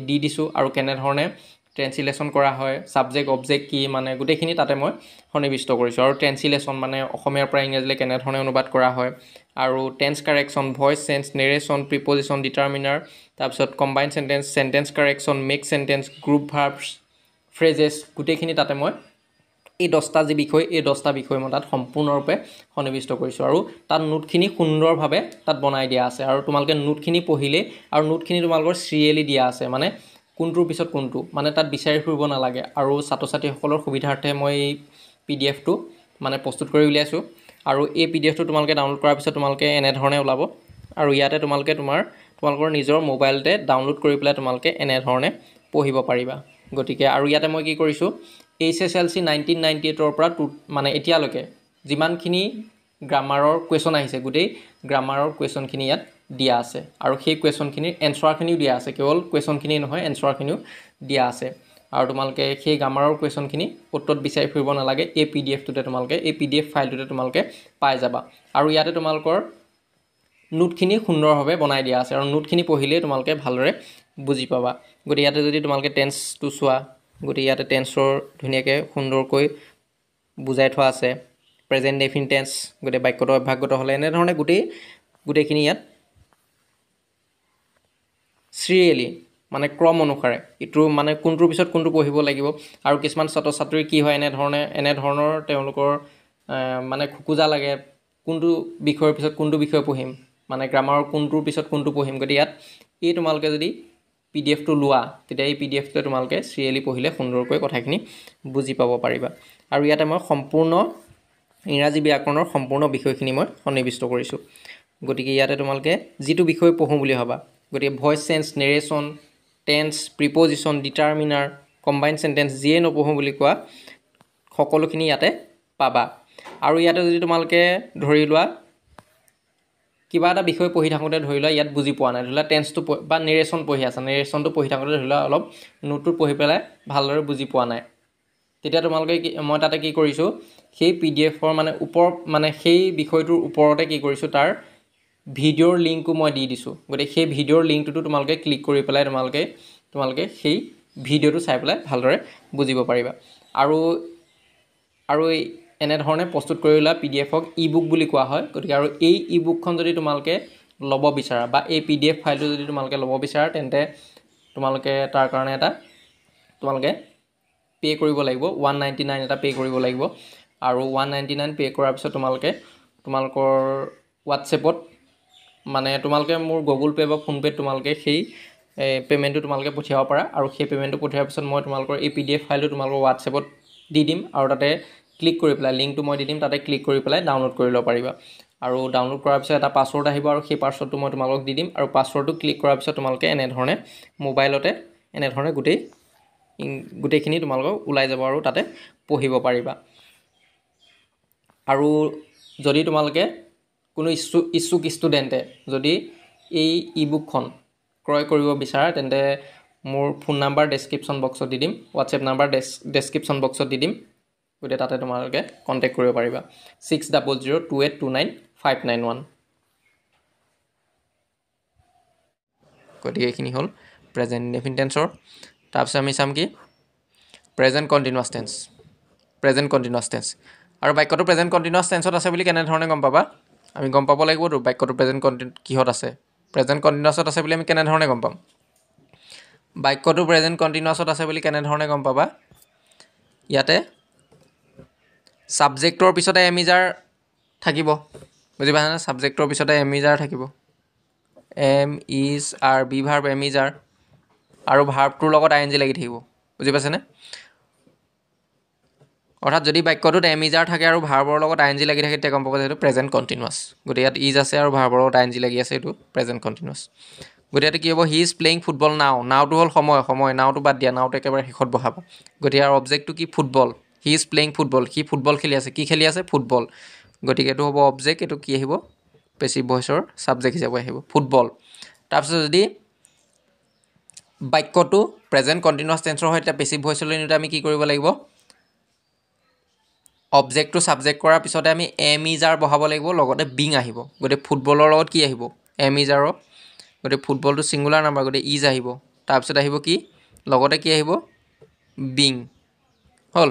দি দিছোঁ আৰু কেনেধৰণে ট্ৰেন্সলেশ্যন কৰা হয় সাবজেক্ট অবজেক্ট কি মানে গোটেইখিনি তাতে মই সন্নিৱিষ্ট কৰিছোঁ আৰু ট্ৰেন্সলেশ্যন মানে অসমীয়াৰ পৰা ইংৰাজীলৈ কেনেধৰণে অনুবাদ কৰা হয় আৰু tense correction voice change narration preposition determiner তাৰপিছত combine sentence correction make sentence group verbs phrases গোটেইখিনি তাতে মই এই 10টা যি বিষয় এই 10টা বিষয় মই তাত সম্পূৰ্ণৰূপে সন্নিৱিষ্ট কৰিছোঁ আৰু তাত নোটখিনি সুন্দৰভাৱে তাত বনাই দিয়া আছে আৰু তোমালোকে নোটখিনি পঢ়িলে আৰু নোটখিনি তোমালোকৰ চিৰিয়েলি দিয়া আছে মানে কোনটোৰ পিছত কোনটো মানে তাত বিচাৰি ফুৰিব নালাগে আৰু ছাত্ৰ ছাত্ৰীসকলৰ সুবিধাৰ্থে মই এই PDFটো মানে প্ৰস্তুত কৰি উলিয়াইছোঁ আৰু এই PDFটো তোমালোকে ডাউনলোড কৰাৰ পিছত তোমালোকে এনেধৰণে ওলাব আৰু ইয়াতে তোমালোকে তোমালোকৰ নিজৰ মোবাইলতে ডাউনলোড কৰি পেলাই তোমালোকে এনেধৰণে পঢ়িব পাৰিবা গতিকে আৰু ইয়াতে মই কি কৰিছোঁ HSLC 1998ৰ পৰা মানে এতিয়ালৈকে যিমানখিনি গ্ৰামাৰৰ কুৱেশ্যন আহিছে গোটেই গ্ৰামাৰৰ কুৱেশ্যনখিনি ইয়াত দিয়া আছে আৰু সেই কুৱেশ্যনখিনিৰ এনচাৰখিনিও দিয়া আছে কেৱল কুৱেশ্যনখিনি নহয় এনচাৰখিনিও দিয়া আছে আৰু তোমালোকে সেই গ্ৰামাৰৰ কুৱেশ্যনখিনি অতত বিচাৰি ফুৰিব নালাগে এই PDFটোতে তোমালোকে এই PDF ফাইলটোতে তোমালোকে পাই যাবা আৰু ইয়াতে তোমালোকৰ নোটখিনি সুন্দৰভাৱে বনাই দিয়া আছে আৰু নোটখিনি পঢ়িলেই তোমালোকে ভালদৰে বুজি পাবা গতিকে ইয়াতে যদি তোমালোকে টেন্সটো চোৱা গতিকে ইয়াতে টেন্সৰ ধুনীয়াকৈ সুন্দৰকৈ বুজাই থোৱা আছে প্ৰেজেণ্ট ডেফিনিট টেন্স গতিকে বাক্যটো অভ্যাসগত হ'লে এনেধৰণে গোটেইখিনি ইয়াত চিৰিয়েলি মানে ক্ৰম অনুসাৰে ইটো মানে কোনটোৰ পিছত কোনটো পঢ়িব লাগিব আৰু কিছুমান ছাত্ৰ ছাত্ৰীৰ কি হয় এনেধৰণৰ তেওঁলোকৰ মানে খুকুজা লাগে কোনটো বিষয়ৰ পিছত কোনটো বিষয় পঢ়িম মানে গ্ৰামাৰৰ কোনটোৰ পিছত কোনটো পঢ়িম গতিকে ইয়াত এই তোমালোকে যদি PDFটো লোৱা তেতিয়া এই PDFটোতে তোমালোকে চিৰিয়েলি পঢ়িলে সুন্দৰকৈ কথাখিনি বুজি পাব পাৰিবা আৰু ইয়াতে মই সম্পূৰ্ণ ইংৰাজী ব্যাকৰণৰ সম্পূৰ্ণ বিষয়খিনি মই সন্নিৱিষ্ট কৰিছোঁ গতিকে ইয়াতে তোমালোকে যিটো বিষয় পঢ়োঁ বুলি ভাবা গতিকে voice change narration tense preposition determiner combine sentence যিয়ে নপঢ়োঁ বুলি কোৱা সকলোখিনি ইয়াতে পাবা আৰু ইয়াতে যদি তোমালোকে ধৰি লোৱা কিবা এটা বিষয় পঢ়ি থাকোঁতে ধৰি লোৱা ইয়াত বুজি পোৱা নাই ধৰি লোৱা টেন্সটো বা নেৰেশ্যন পঢ়ি আছা নেৰেশ্যনটো পঢ়ি থাকোঁতে ধৰি লোৱা অলপ নোটটো পঢ়ি পেলাই ভালদৰে বুজি পোৱা নাই তেতিয়া তোমালোকে মই তাতে কি কৰিছোঁ সেই PDFৰ মানে সেই বিষয়টোৰ ওপৰতে কি কৰিছোঁ তাৰ ভিডিঅ'ৰ লিংকো মই দি দিছোঁ গতিকে সেই ভিডিঅ'ৰ লিংকটোতো তোমালোকে ক্লিক কৰি পেলাই তোমালোকে সেই ভিডিঅ'টো চাই পেলাই ভালদৰে বুজিব পাৰিবা আৰু এনেধৰণে প্ৰস্তুত কৰি লোৱা PDFক ই-বুক বুলি কোৱা হয় গতিকে আৰু এই ই-বুকখন যদি তোমালোকে ল'ব বিচাৰা বা এই PDF ফাইলটো যদি তোমালোকে ল'ব বিচাৰা তেন্তে তোমালোকে তাৰ কাৰণে তোমালোকে পে' কৰিব লাগিব 199 এটা পে' কৰিব লাগিব আৰু 199 পে' কৰাৰ পিছত তোমালোকৰ হোৱাটছএপত মানে তোমালোকে মোৰ গুগল পে' বা ফোনপে'ত তোমালোকে সেই পে'মেণ্টটো তোমালোকে পঠিয়াব পাৰা আৰু সেই পে'মেণ্টটো পঠিওৱাৰ পিছত মই তোমালোকৰ এই PDF ফাইলটো তোমালোকৰ হোৱাটছএপত দি দিম আৰু তাতে ক্লিক কৰি পেলাই লিংকটো মই দি দিম, তাতে ক্লিক কৰি পেলাই ডাউনলোড কৰি ল'ব পাৰিবা। আৰু ডাউনলোড কৰাৰ পিছত এটা পাছৱৰ্ড আহিব, আৰু সেই পাছৱৰ্ডটো মই তোমালোকক দি দিম। আৰু পাছৱৰ্ডটো ক্লিক কৰাৰ পিছত তোমালোকে এনেধৰণে মোবাইলতে এনেধৰণে গোটেইখিনি তোমালোকক ওলাই যাব আৰু তাতে পঢ়িব পাৰিবা। আৰু যদি তোমালোকে কোনো ইচ্ছুক ষ্টুডেণ্টে যদি এই ই বুকখন ক্ৰয় কৰিব বিচাৰা, তেন্তে মোৰ ফোন নাম্বাৰ ডেছক্ৰিপশ্যন বক্সত দি দিম, হোৱাটছএপ নাম্বাৰ ডেছক্ৰিপশ্যন বক্সত দি দিম, গতিকে তাতে তোমালোকে কণ্টেক্ট কৰিব পাৰিবা 6002829591। গতিকে এইখিনি হ'ল প্ৰেজেণ্ট ইনডেফিনিট টেন্সৰ। তাৰপিছত আমি চাম কি present continuous tense. Present continuous tense আৰু বাক্যটো প্ৰেজেণ্ট কণ্টিনিউৱাছ টেন্সত আছে বুলি কেনেধৰণে গম পাবা? আমি গম পাব লাগিবতো বাক্যটো প্ৰেজেণ্ট কিহত আছে। প্ৰেজেণ্ট কণ্টিনিউৱাছত আছে বুলি আমি কেনেধৰণে গম পাম? বাক্যটো প্ৰেজেণ্ট কণ্টিনিউৱাছত আছে বুলি কেনেধৰণে গম পাবা? ইয়াতে ছাবজেক্টৰ পিছতে এম ইজ আৰ থাকিব, বুজি পাইছানে? ছাবজেক্টৰ পিছতে এম ইজ আৰ থাকিব, am is are, be verb am is are, আৰু ভাৰ্বটোৰ লগত আই এন জি লাগি থাকিব, বুজি পাইছেনে? অৰ্থাৎ যদি বাক্যটোত এম ইজ আৰ থাকে আৰু ভাৰ্বৰ লগত আই এন জি লাগি থাকে, তেতিয়া গম পাব যে এইটো প্ৰেজেণ্ট কণ্টিনিউৱাছ। গতিকে ইয়াত ইজ আছে আৰু ভাৰ্বৰ লগত আই এন জি লাগি আছে, এইটো প্ৰেজেণ্ট কণ্টিনিউৱাছ। গতিকে ইয়াতে কি হ'ব? হি ইজ প্লেয়িং ফুটবল নাও। নাওটো হ'ল সময়, নাওটো বাদ দিয়া, নাওটো একেবাৰে শেষত বহাবা। গতিকে ইয়াৰ অবজেক্টটো কি? Football. He is playing football, সি ফুটবল খেলি আছে। কি খেলি আছে? ফুটবল। গতিকে এইটো হ'ব অবজেক্ট, এইটো কি আহিব? পেছিভ ভইচৰ ছাবজেক্ট হিচাপে আহিব, ফুটবল। তাৰপিছত যদি বাক্যটো প্ৰেজেণ্ট কণ্টিনিউৱাছ টেন্সৰ হয়, তেতিয়া পেছিভ ভইচলৈ নিওঁতে আমি কি কৰিব লাগিব? অবজেক্টটো ছাবজেক্ট কৰাৰ পিছতে আমি এম ইজ আৰ বহাব লাগিব, লগতে বিং আহিব। গতিকে ফুটবলৰ লগত কি আহিব? এম ইজ আৰৰ। গতিকে ফুটবলটো ছিংগুলাৰ নাম্বাৰ, গতিকে ইজ আহিব। তাৰপিছত আহিব কি? লগতে কি আহিব? বিং। হ'ল।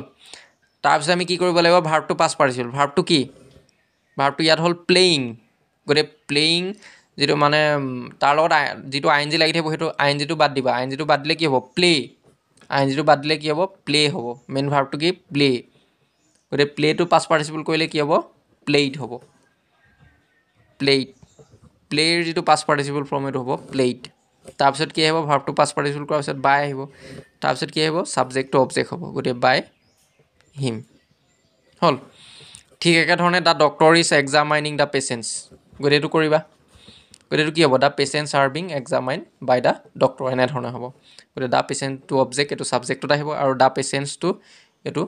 তাৰপিছত আমি কি কৰিব লাগিব? ভাৰ্বটো পাষ্ট পাৰ্টিচিপল। ভাৰ্বটো কি? ভাৰ্বটো ইয়াত হ'ল প্লেয়িং। গতিকে প্লেয়িং যিটো মানে তাৰ লগত যিটো আই এন জি লাগি থাকিব, সেইটো আই এন জিটো বাদ দিবা। আই এন জিটো বাদ দিলে কি হ'ব? প্লে। আই এন জিটো বাদ দিলে কি হ'ব? প্লে হ'ব। মেইন ভাৰ্বটো কি? প্লে। গতিকে প্লেটো পাষ্ট পাৰ্টিচিপল কৰিলে কি হ'ব? প্লেইড হ'ব। প্লেইড। প্লে'ৰ যিটো পাষ্ট পাৰ্টিচিপল ফৰ্ম এইটো হ'ব প্লেইড। তাৰপিছত কি আহিব? ভাৰ্বটো পাষ্ট পাৰ্টিচিপল কৰাৰ পিছত বাই আহিব। তাৰপিছত কি আহিব? ছাবজেক্টটো অবজেক্ট হ'ব, গতিকে বাই হিম। হ'ল। ঠিক একেধৰণে the doctor is examining the patients. গতিকে এইটো কৰিবা। গতিকে এইটো কি হ'ব? The patients are being examine by the doctor, এনেধৰণে হ'ব। গতিকে দ্য পেচেণ্টটো অবজেক্ট, এইটো ছাবজেক্টত আহিব, আৰু দ্য পেচেণ্টছটো এইটো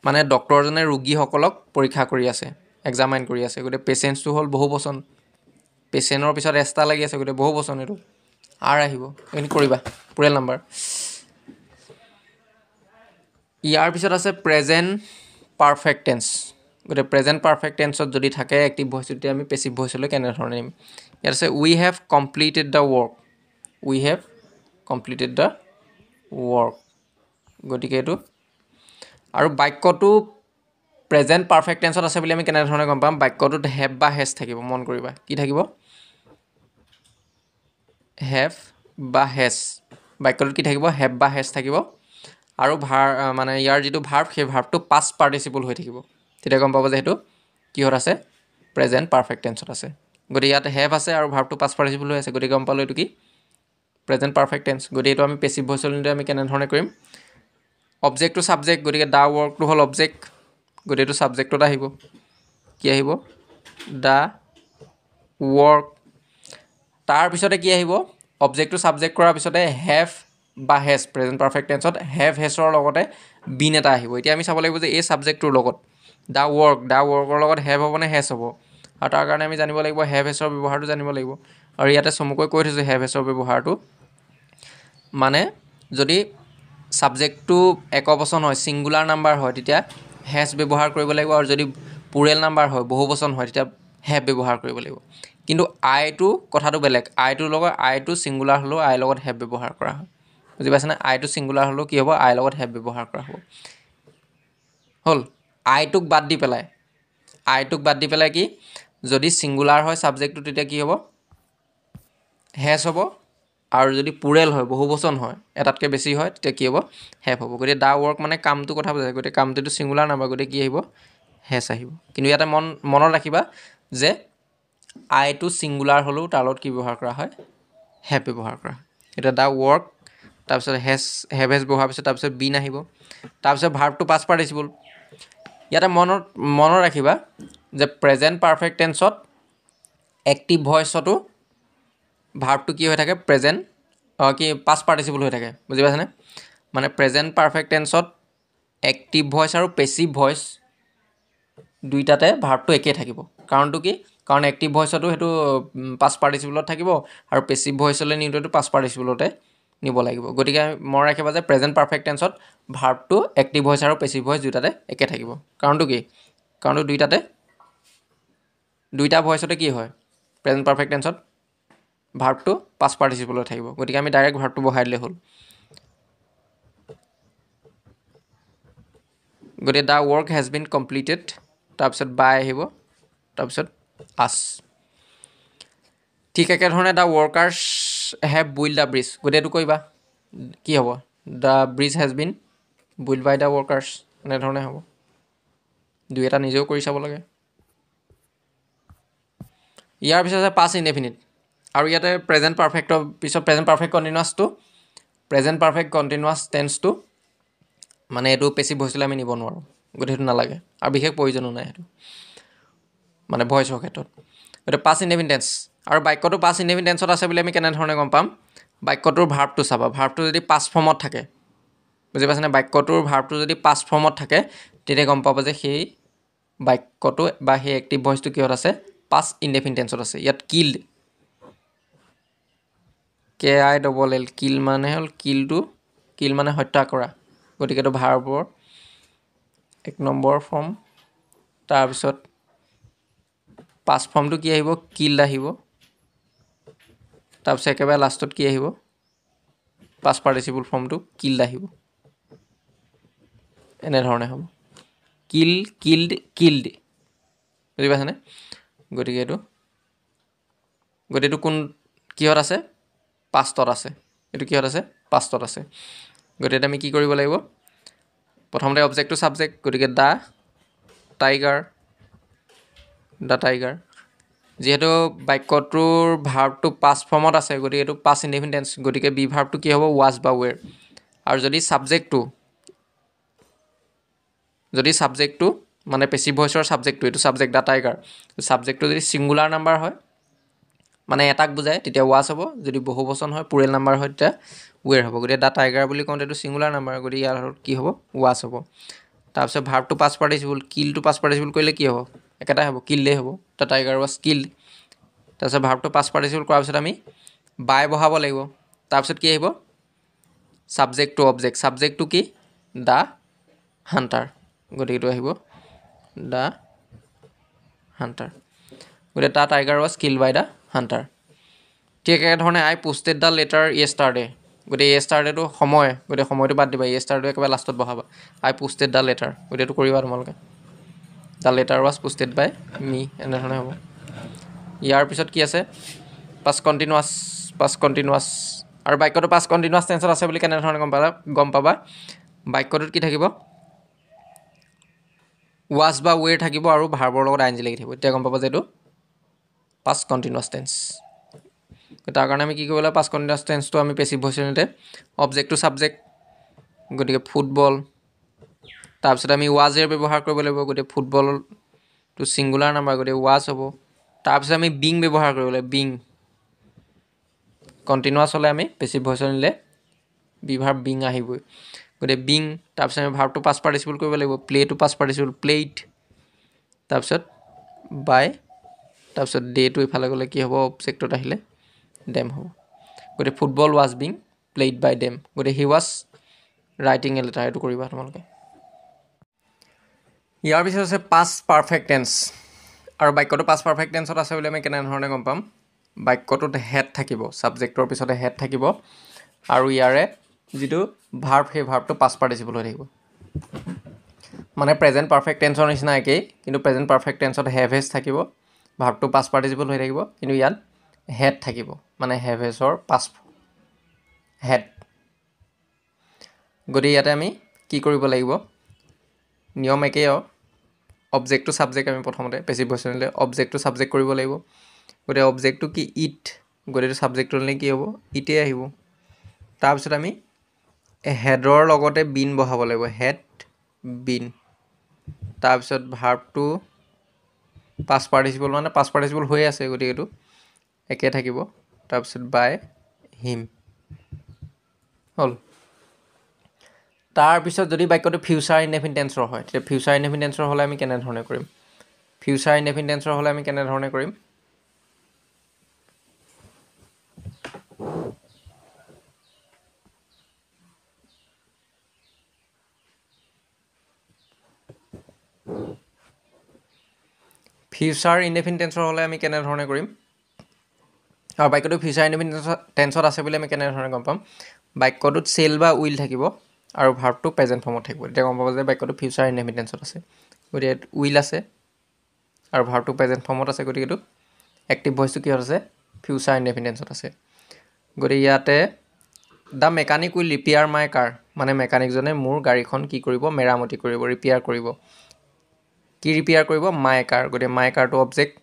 মানে ডক্টৰজনে ৰোগীসকলক পৰীক্ষা কৰি আছে, এক্সামাইন কৰি আছে। গতিকে পেচেণ্টছটো হ'ল বহু বচন, পেচেণ্টৰ পিছত এষ্টা লাগি আছে, গতিকে বহু বচন, এইটো আৰ আহিব। এইখিনি কৰিবা, প্লুৰেল নাম্বাৰ। ইয়াৰ পিছত আছে প্ৰেজেণ্ট পাৰফেক্ট টেন্স। গতিকে প্ৰেজেণ্ট পাৰফেক্ট টেন্সত যদি থাকে এক্টিভ ভইচ, তেতিয়া আমি পেছিভ ভইচলৈ কেনেধৰণে নিম? ইয়াত আছে we have completed the work. We have completed the work. গতিকে এইটো। আৰু বাক্যটো প্ৰেজেণ্ট পাৰফেক্ট টেন্সত আছে বুলি আমি কেনেধৰণে গম পাম? বাক্যটোত হেভ বা হেজ থাকিব, মন কৰিবা। কি থাকিব? হেভ বা হেজ। বাক্যটোত কি থাকিব? হেভ বা হেজ থাকিব। আৰু মানে ইয়াৰ যিটো ভাৰ্ব, সেই ভাৰ্বটো পাষ্ট পাৰ্টিচিপল হৈ থাকিব। তেতিয়া গম পাব যে সেইটো কিহত আছে? প্ৰেজেণ্ট পাৰফেক্ট টেন্সত আছে। গতিকে ইয়াত হেভ আছে আৰু ভাৰ্বটো পাষ্ট পাৰ্টিচিপল হৈ আছে, গতিকে গম পালোঁ এইটো কি? Present perfect tense. গতিকে এইটো আমি পেছিভ ভইচলৈ নিওঁতে আমি কেনেধৰণে কৰিম? অবজেক্টটো ছাবজেক্ট, গতিকে দ্য ৱৰ্কটো হ'ল অবজেক্ট, গতিকে এইটো ছাবজেক্টত আহিব। কি আহিব? The work. তাৰপিছতে কি আহিব? অবজেক্টটো ছাবজেক্ট কৰাৰ পিছতে হেভ বা হেজ, প্ৰেজেণ্ট পাৰফেক্ট টেন্সত হেভ হেজৰ লগতে বিন এটা আহিব। এতিয়া আমি চাব লাগিব যে এই ছাবজেক্টটোৰ লগত দ্য ৱৰ্কৰ লগত হেভ হ'ব নে হেজ হ'ব? আৰু তাৰ কাৰণে আমি জানিব লাগিব হেভ হেজৰ ব্যৱহাৰটো জানিব লাগিব। আৰু ইয়াতে চমুকৈ কৈ থৈছোঁ হেভ হেজৰ ব্যৱহাৰটো। মানে যদি ছাবজেক্টটো একবচন হয়, ছিংগুলাৰ নাম্বাৰ হয়, তেতিয়া হেজ ব্যৱহাৰ কৰিব লাগিব, আৰু যদি প্লুৰেল নাম্বাৰ হয়, বহু বচন হয়, তেতিয়া হেভ ব্যৱহাৰ কৰিব লাগিব। কিন্তু আইটো কথাটো বেলেগ। আইটো ছিংগুলাৰ হ'লেও আইৰ লগত হেভ ব্যৱহাৰ কৰা হয়, বুজি পাইছেনে? আইটো ছিংগুলাৰ হ'লেও কি হ'ব? আইৰ লগত হেভ ব্যৱহাৰ কৰা হ'ব। হ'ল। আইটোক বাদ দি পেলাই কি? যদি ছিংগুলাৰ হয় ছাবজেক্টটো, তেতিয়া কি হ'ব? হেজ হ'ব। আৰু যদি প্লুৰেল হয়, বহু বচন হয়, এটাতকৈ বেছি হয়, তেতিয়া কি হ'ব? হেভ হ'ব। গতিকে দ্য ৱৰ্ক মানে কামটো কথা বুজায়। গতিকে কামটোতো ছিংগুলাৰ নাম্বাৰ, গতিকে কি আহিব? হেজ আহিব। কিন্তু ইয়াতে মনত ৰাখিবা যে আইটো ছিংগুলাৰ হ'লেও তাৰ লগত কি ব্যৱহাৰ কৰা হয়? হেভ ব্যৱহাৰ কৰা হয়। এতিয়া দ্য ৱৰ্ক, তাৰপিছত হেভ হেজ ব্যৱহাৰ পিছত তাৰপিছত বিন আহিব। তাৰপিছত ভাৰ্বটো পাষ্ট পাৰ্টিচিপল। ইয়াতে মনত ৰাখিবা যে প্ৰেজেণ্ট পাৰফেক্ট টেন্সত এক্টিভ ভইচতো ভাৰ্বটো কি হৈ থাকে প্ৰেজেণ্ট কি পাষ্ট পাৰ্টিচিপল হৈ থাকে বুজি পাইছানে মানে প্ৰেজেণ্ট পাৰফেক্ট টেন্সত এক্টিভ ভইচ আৰু পেছিভ ভইচ দুইটাতে ভাৰ্বটো একেই থাকিব কাৰণটো কি কাৰণ এক্টিভ ভইচতো সেইটো পাষ্ট পাৰ্টিচিপলত থাকিব আৰু পেছিভ ভইচলৈ নিউটেটো পাষ্ট পাৰ্টিচিপলতে নিব লাগিব গতিকে মনত ৰাখিবা যে প্ৰেজেণ্ট পাৰফেক্ট টেন্সত ভাৰ্বটো এক্টিভ ভইচ আৰু পেছিভ ভইচ দুইটাতে একে থাকিব কাৰণটো কি কাৰণটো দুইটা ভইচতে কি হয় প্ৰেজেণ্ট পাৰফেক্ট টেন্সত ভাৰ্বটো পাষ্ট পাৰ্টিচিপলত থাকিব গতিকে আমি ডাইৰেক্ট ভাৰ্বটো বহাই দিলে হ'ল গতিকে the work has been completed তাৰপিছত বাই আহিব তাৰপিছত আছ ঠিক একেধৰণে the workers have build the bridge গোটেইটো কৰিবা কি হ'ব the bridge has been build by the workers এনেধৰণে হ'ব দুই এটা নিজেও কৰি চাব লাগে ইয়াৰ পিছত আছে পাষ্ট ইনডেফিনিট আৰু ইয়াতে প্ৰেজেণ্ট পাৰফেক্টৰ পিছত প্ৰেজেণ্ট পাৰফেক্ট কণ্টিনিউৱাছ টেন্সটো মানে এইটো পেছিভ ভইচলৈ আমি নিব নোৱাৰোঁ গতিকে সেইটো নালাগে আৰু বিশেষ প্ৰয়োজনো নাই সেইটো মানে ভইচৰ ক্ষেত্ৰত গতিকে পাষ্ট ইনডেফিনিট টেন্স আৰু বাক্যটো পাষ্ট ইনডেফিনিট টেন্সত আছে বুলি আমি কেনেধৰণে গম পাম বাক্যটোৰ ভাৰ্বটো চাবা ভাৰ্বটো যদি পাষ্ট ফৰ্মত থাকে বুজি পাইছেনে বাক্যটোৰ ভাৰ্বটো যদি পাষ্ট ফৰ্মত থাকে তেতিয়া গম পাব যে সেই বাক্যটো বা সেই এক্টিভ ভইচটো কিহত আছে পাষ্ট ইনডেফিনিট টেন্সত আছে ইয়াত কিল্ড KILL কিল মানে হ'ল কিল মানে হত্যা কৰা গতিকে এইটো ভাৰ্বৰ 1 নম্বৰ ফৰ্ম তাৰপিছত পাষ্ট ফৰ্মটো কি আহিব কিল্ড আহিব তাৰপিছত একেবাৰে লাষ্টত কি আহিব পাষ্ট পাৰ্টিচিপল ফৰ্মটো কিল্ড আহিব এনেধৰণে হ'ব কিল্ড বুজি পাইছেনে গতিকে এইটো কোন কিহত আছে পাষ্টত আছে এইটো কিহত আছে পাষ্টত আছে গতিকে আমি কি কৰিব লাগিব প্ৰথমতে অবজেক্টটো ছাবজেক্ট গতিকে দ্য টাইগাৰ যিহেতু বাক্যটোৰ ভাৰ্বটো পাষ্ট ফৰ্মত আছে গতিকে এইটো পাষ্ট ইনডেফিনিট টেন্স গতিকে বি ভাৰ্বটো কি হ'ব ৱাজ বা ৱেৰ আৰু যদি ছাবজেক্টটো মানে পেছিভ ভইচৰ ছাবজেক্টটো এইটো ছাবজেক্ট দ্য টাইগাৰ ছাবজেক্টটো যদি ছিংগুলাৰ নাম্বাৰ হয় মানে এটাক বুজায় তেতিয়া ৱাজ হ'ব যদি বহু বচন হয় প্লুৰেল নাম্বাৰ হয় তেতিয়া ৱেৰ হ'ব গতিকে দ্য টাইগাৰ বুলি কওঁতে এইটো ছিংগুলাৰ নাম্বাৰ গতিকে ইয়াৰ কি হ'ব ৱাজ হ'ব তাৰপিছত ভাৰ্বটো পাষ্ট পাৰ্টিচিপল কিলটো পাষ্ট পাৰ্টিচিপল কৰিলে কি হ'ব একেটাই হ'ব কিল্ডেই হ'ব দ্য টাইগাৰ ৱাজ কিল্ড তাৰপিছত ভাৰ্বটো পাষ্ট পাৰ্টিচিপল কৰাৰ পিছত আমি বাই বহাব লাগিব তাৰপিছত কি আহিব ছাবজেক্টটো অবজেক্ট ছাবজেক্টটো কি দ্য হাণ্টাৰ গতিকে এইটো আহিব দ্য হাণ্টাৰ গতিকে the tiger was killed by the hunter ঠিক একেধৰণে I posted the letter yesterday গতিকে য়েষ্টাৰডেটো সময় গতিকে সময়টো বাদ দিবা য়েষ্টাৰডে একেবাৰে লাষ্টত বহাবা আই পোষ্টেড দ্য লেটাৰ গতিকে এইটো কৰিবা তোমালোকে দ্য লেটাৰ ৱাজ পোষ্টেড বাই মি এনেধৰণে হ'ব ইয়াৰ পিছত কি আছে পাষ্ট কণ্টিনিউৱাছ আৰু বাক্যটো পাষ্ট কণ্টিনিউৱাছ টেন্সত আছে বুলি কেনেধৰণে গম পাবা বাক্যটোত কি থাকিব ৱাজ বা ৱেৰ থাকিব আৰু ভাৰ্বৰ লগত আইএনজি লাগি থাকিব এতিয়া গম পাবা যে এইটো পাষ্ট কণ্টিনিউৱাছ টেন্স তাৰ কাৰণে আমি কি কৰিব লাগিব পাষ্ট কণ্টিনিউৱাছ টেন্সটো আমি পেছিভ ভইচতে অবজেক্টটো ছাবজেক্ট গতিকে ফুটবল তাৰপিছত আমি ৱাজেৰ ব্যৱহাৰ কৰিব লাগিব গতিকে ফুটবলটো ছিংগুলাৰ নাম্বাৰ গতিকে ৱাজ হ'ব তাৰপিছত আমি বিং ব্যৱহাৰ কৰিব লাগিব বিং কণ্টিনিউৱাছ হ'লে আমি পেছিভ ভইচত নিলে বি ভাৰ্ব বিং আহিবই গতিকে বিং তাৰপিছত আমি ভাৰ্বটো পাষ্ট পাৰ্টিচিপল কৰিব লাগিব প্লেটো পাষ্ট পাৰ্টিচিপল প্লেইড তাৰপিছত বাই তাৰপিছত ডেটো ইফালে গ'লে কি হ'ব অবজেক্টত আহিলে ডেম হ'ব গতিকে football was being played by them গতিকে he was writing a letter এইটো কৰিবা তোমালোকে ইয়াৰ পিছত আছে পাষ্ট পাৰফেক্ট টেন্স আৰু বাক্যটো পাষ্ট পাৰফেক্ট টেন্সত আছে বুলি আমি কেনেধৰণে গম পাম বাক্যটোত হেড থাকিব ছাবজেক্টৰ পিছতে হেড থাকিব আৰু ইয়াৰে যিটো ভাৰ্ব সেই ভাৰ্বটো পাষ্ট পাৰ্টিচিপল হৈ থাকিব মানে প্ৰেজেণ্ট পাৰফেক্ট টেন্সৰ নিচিনা একেই কিন্তু প্ৰেজেণ্ট পাৰফেক্ট টেন্সত হেজ থাকিব ভাৰ্বটো পাষ্ট পাৰ্টিচিপল হৈ থাকিব কিন্তু ইয়াত হেড থাকিব মানে হেজৰ পাষ্ট হেড গতিকে ইয়াতে আমি কি কৰিব লাগিব নিয়ম একেই অবজেক্টটো ছাবজেক্ট আমি প্ৰথমতে পেছিভ ভইচ নিলে অবজেক্টটো ছাবজেক্ট কৰিব লাগিব গতিকে অবজেক্টটো কি ইট গতিকে ছাবজেক্টটো নিলে কি হ'ব ইটেই আহিব তাৰপিছত আমি হেডৰ লগতে বিন বহাব লাগিব হেড বিন তাৰপিছত ভাৰ্বটো পাষ্ট পাৰ্টিচিপল মানে পাষ্ট পাৰ্টিচিপল হৈ আছে গতিকে এইটো একে থাকিব তাৰপিছত বাই হিম হ'ল তাৰপিছত যদি বাক্যটো ফিউচাৰ ইনডেফিনিট টেন্সৰ হয় তেতিয়া ফিউচাৰ ইনডেফিনিট টেন্সৰ হ'লে আমি কেনেধৰণে কৰিম ফিউচাৰ ইনডেফিনিট টেন্সৰ হ'লে আমি কেনেধৰণে কৰিম ফিউচাৰ ইনডেফিনিট টেন্সৰ হ'লে আমি কেনেধৰণে কৰিম আৰু বাক্যটো ফিউচাৰ ইনডেফিনিট টেন্সত আছে বুলি আমি কেনেধৰণে গম পাম বাক্যটোত চেল বা উইল থাকিব আৰু ভাৰ্বটো প্ৰেজেণ্ট ফৰ্মত থাকিব তেতিয়া গম পাব যে বাক্যটো ফিউচাৰ ইনডেফিনিট টেন্সত আছে গতিকে উইল আছে আৰু ভাৰ্বটো প্ৰেজেণ্ট ফৰ্মত আছে গতিকে এইটো এক্টিভ ভইচটো কিহত আছে ফিউচাৰ ইনডেফিনিট টেন্সত আছে গতিকে ইয়াতে দ্য মেকানিক উইল ৰিপেয়াৰ মাই কাৰ মানে মেকানিকজনে মোৰ গাড়ীখন কি কৰিব মেৰামতি কৰিব ৰিপেয়াৰ কৰিব কি ৰিপেয়াৰ কৰিব মাই কাৰ গতিকে মাই কাৰটো অবজেক্ট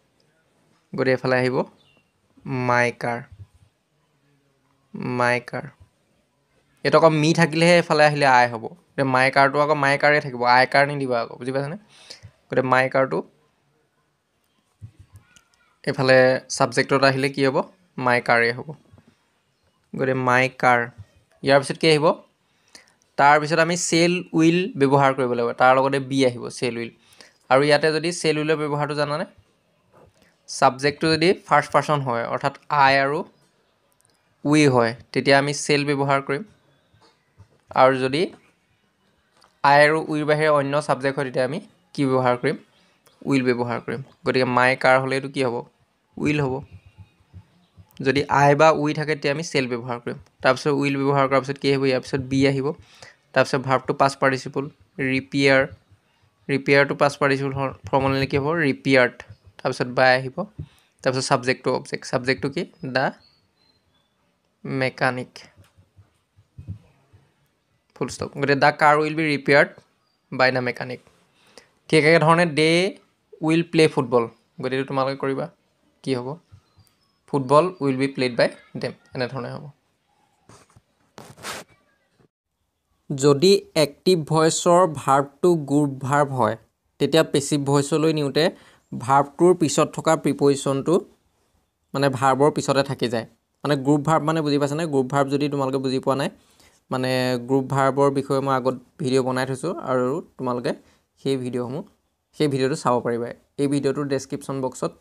গতিকে এফালে আহিব মাই কাৰ এইটো আকৌ মি থাকিলেহে এফালে আহিলে আই হ'ব গতিকে মাই কাৰটো আকৌ মাই কাৰে থাকিব আই কাৰ নিদিবা আকৌ বুজি পাইছেনে গতিকে মাই কাৰটো এফালে ছাবজেক্টত আহিলে কি হ'ব মাই কাৰে হ'ব গতিকে মাই কাৰ ইয়াৰ পিছত কি আহিব তাৰপিছত আমি চেল উইল ব্যৱহাৰ কৰিব লাগিব তাৰ লগতে বি আহিব চেল উইল আৰু ইয়াতে যদি চেল উইলৰ ব্যৱহাৰটো জানানে ছাবজেক্টটো যদি ফাৰ্ষ্ট পাৰ্চন হয় অৰ্থাৎ আই আৰু উই হয় তেতিয়া আমি চেল ব্যৱহাৰ কৰিম আৰু যদি আই আৰু উইৰ বাহিৰে অন্য ছাবজেক্ট হয় তেতিয়া আমি কি ব্যৱহাৰ কৰিম উইল ব্যৱহাৰ কৰিম গতিকে মাই কাৰ হ'লে এইটো কি হ'ব উইল হ'ব যদি আই বা উই থাকে তেতিয়া আমি চেল ব্যৱহাৰ কৰিম তাৰপিছত উইল ব্যৱহাৰ কৰাৰ পিছত কি আহিব ইয়াৰ পিছত বি আহিব তাৰপিছত ভাৰ্বটো পাষ্ট পাৰ্টিচিপল ৰিপেয়াৰটো পাষ্ট পাৰ্টিচিপল ফৰ্মত কি হ'ব ৰিপেয়াৰ্ড তাৰপিছত বাই আহিব তাৰপিছত ছাবজেক্টটো কি দ্য মেকানিক ফুল ষ্টপ গতিকে the car will be repaired by the mechanic ঠিক একেধৰণে দে উইল প্লে ফুটবল গতিকে তোমালোকে কৰিবা কি হ'ব football will be played by them এনেধৰণে হ'ব যদি এক্টিভ ভইচৰ ভাৰ্বটো গ্ৰুপ ভাৰ্ব হয় তেতিয়া পেছিভ ভইচলৈ নিওঁতে ভাৰ্বটোৰ পিছত থকা প্ৰিপজিশ্যনটো মানে ভাৰ্বৰ পিছতে থাকি যায় মানে গ্ৰুপ ভাৰ্ব মানে বুজি পাইছানে গ্ৰুপ ভাৰ্ব যদি তোমালোকে বুজি পোৱা নাই মানে গ্ৰুপ ভাৰ্বৰ বিষয়ে মই আগত ভিডিঅ' বনাই থৈছোঁ আৰু তোমালোকে সেই ভিডিঅ'টো চাব পাৰিবা এই ভিডিঅ'টোৰ ডেছক্ৰিপশ্যন বক্সত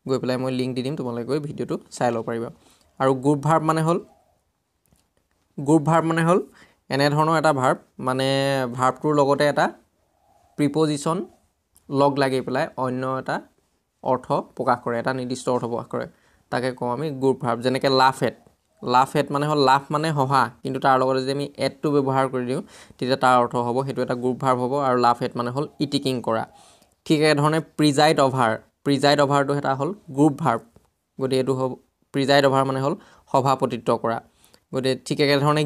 গৈ পেলাই মই লিংক দি দিম তোমালোকে গৈ ভিডিঅ'টো চাই ল'ব পাৰিবা আৰু গ্ৰুপ ভাৰ্ব মানে হ'ল এনেধৰণৰ এটা ভাৰ্ব মানে ভাৰ্বটোৰ লগতে এটা প্ৰিপজিশ্যন লগ লাগি পেলাই অন্য এটা অৰ্থ প্ৰকাশ কৰে এটা নিৰ্দিষ্ট অৰ্থ প্ৰকাশ কৰে তাকে কওঁ আমি গ্ৰুপ ভাৰ্ব যেনেকৈ লাফ এট মানে হ'ল লাফ মানে হহা কিন্তু তাৰ লগতে যদি আমি এটটো ব্যৱহাৰ কৰি দিওঁ তেতিয়া তাৰ অৰ্থ হ'ব সেইটো এটা গ্ৰুপ ভাৰ্ব হ'ব আৰু লাফ এট মানে হ'ল ইটিকিং কৰা ঠিক একেধৰণে প্ৰিজাইড অভাৰটো এটা হ'ল গ্ৰুপ ভাৰ্ব গতিকে এইটো হ'ব প্ৰিজাইড অভাৰ মানে হ'ল সভাপতিত্ব কৰা গতিকে ঠিক একেধৰণে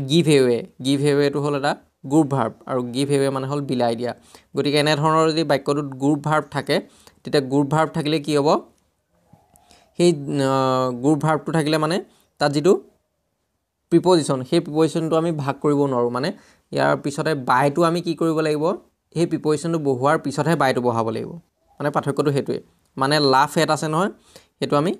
গিভ এৱেটো হ'ল এটা গ্ৰুপ ভাৰ্ব আৰু গিভ এৱে মানে হ'ল বিলাই দিয়া গতিকে এনেধৰণৰ যদি বাক্যটোত গ্ৰুপ ভাৰ্ব থাকে তেতিয়া গ্ৰুপ ভাৰ্ব থাকিলে কি হ'ব সেই গ্ৰুপ ভাৰ্বটো থাকিলে মানে তাত যিটো প্ৰিপজিশ্যন সেই প্ৰিপজিশ্যনটো আমি ভাগ কৰিব নোৱাৰোঁ মানে ইয়াৰ পিছতে বাইটো আমি কি কৰিব লাগিব সেই প্ৰিপজিশ্যনটো বহোৱাৰ পিছতহে বাইটো বহাব লাগিব মানে পাৰ্থক্যটো সেইটোৱে মানে লাফ এট আছে নহয় সেইটো আমি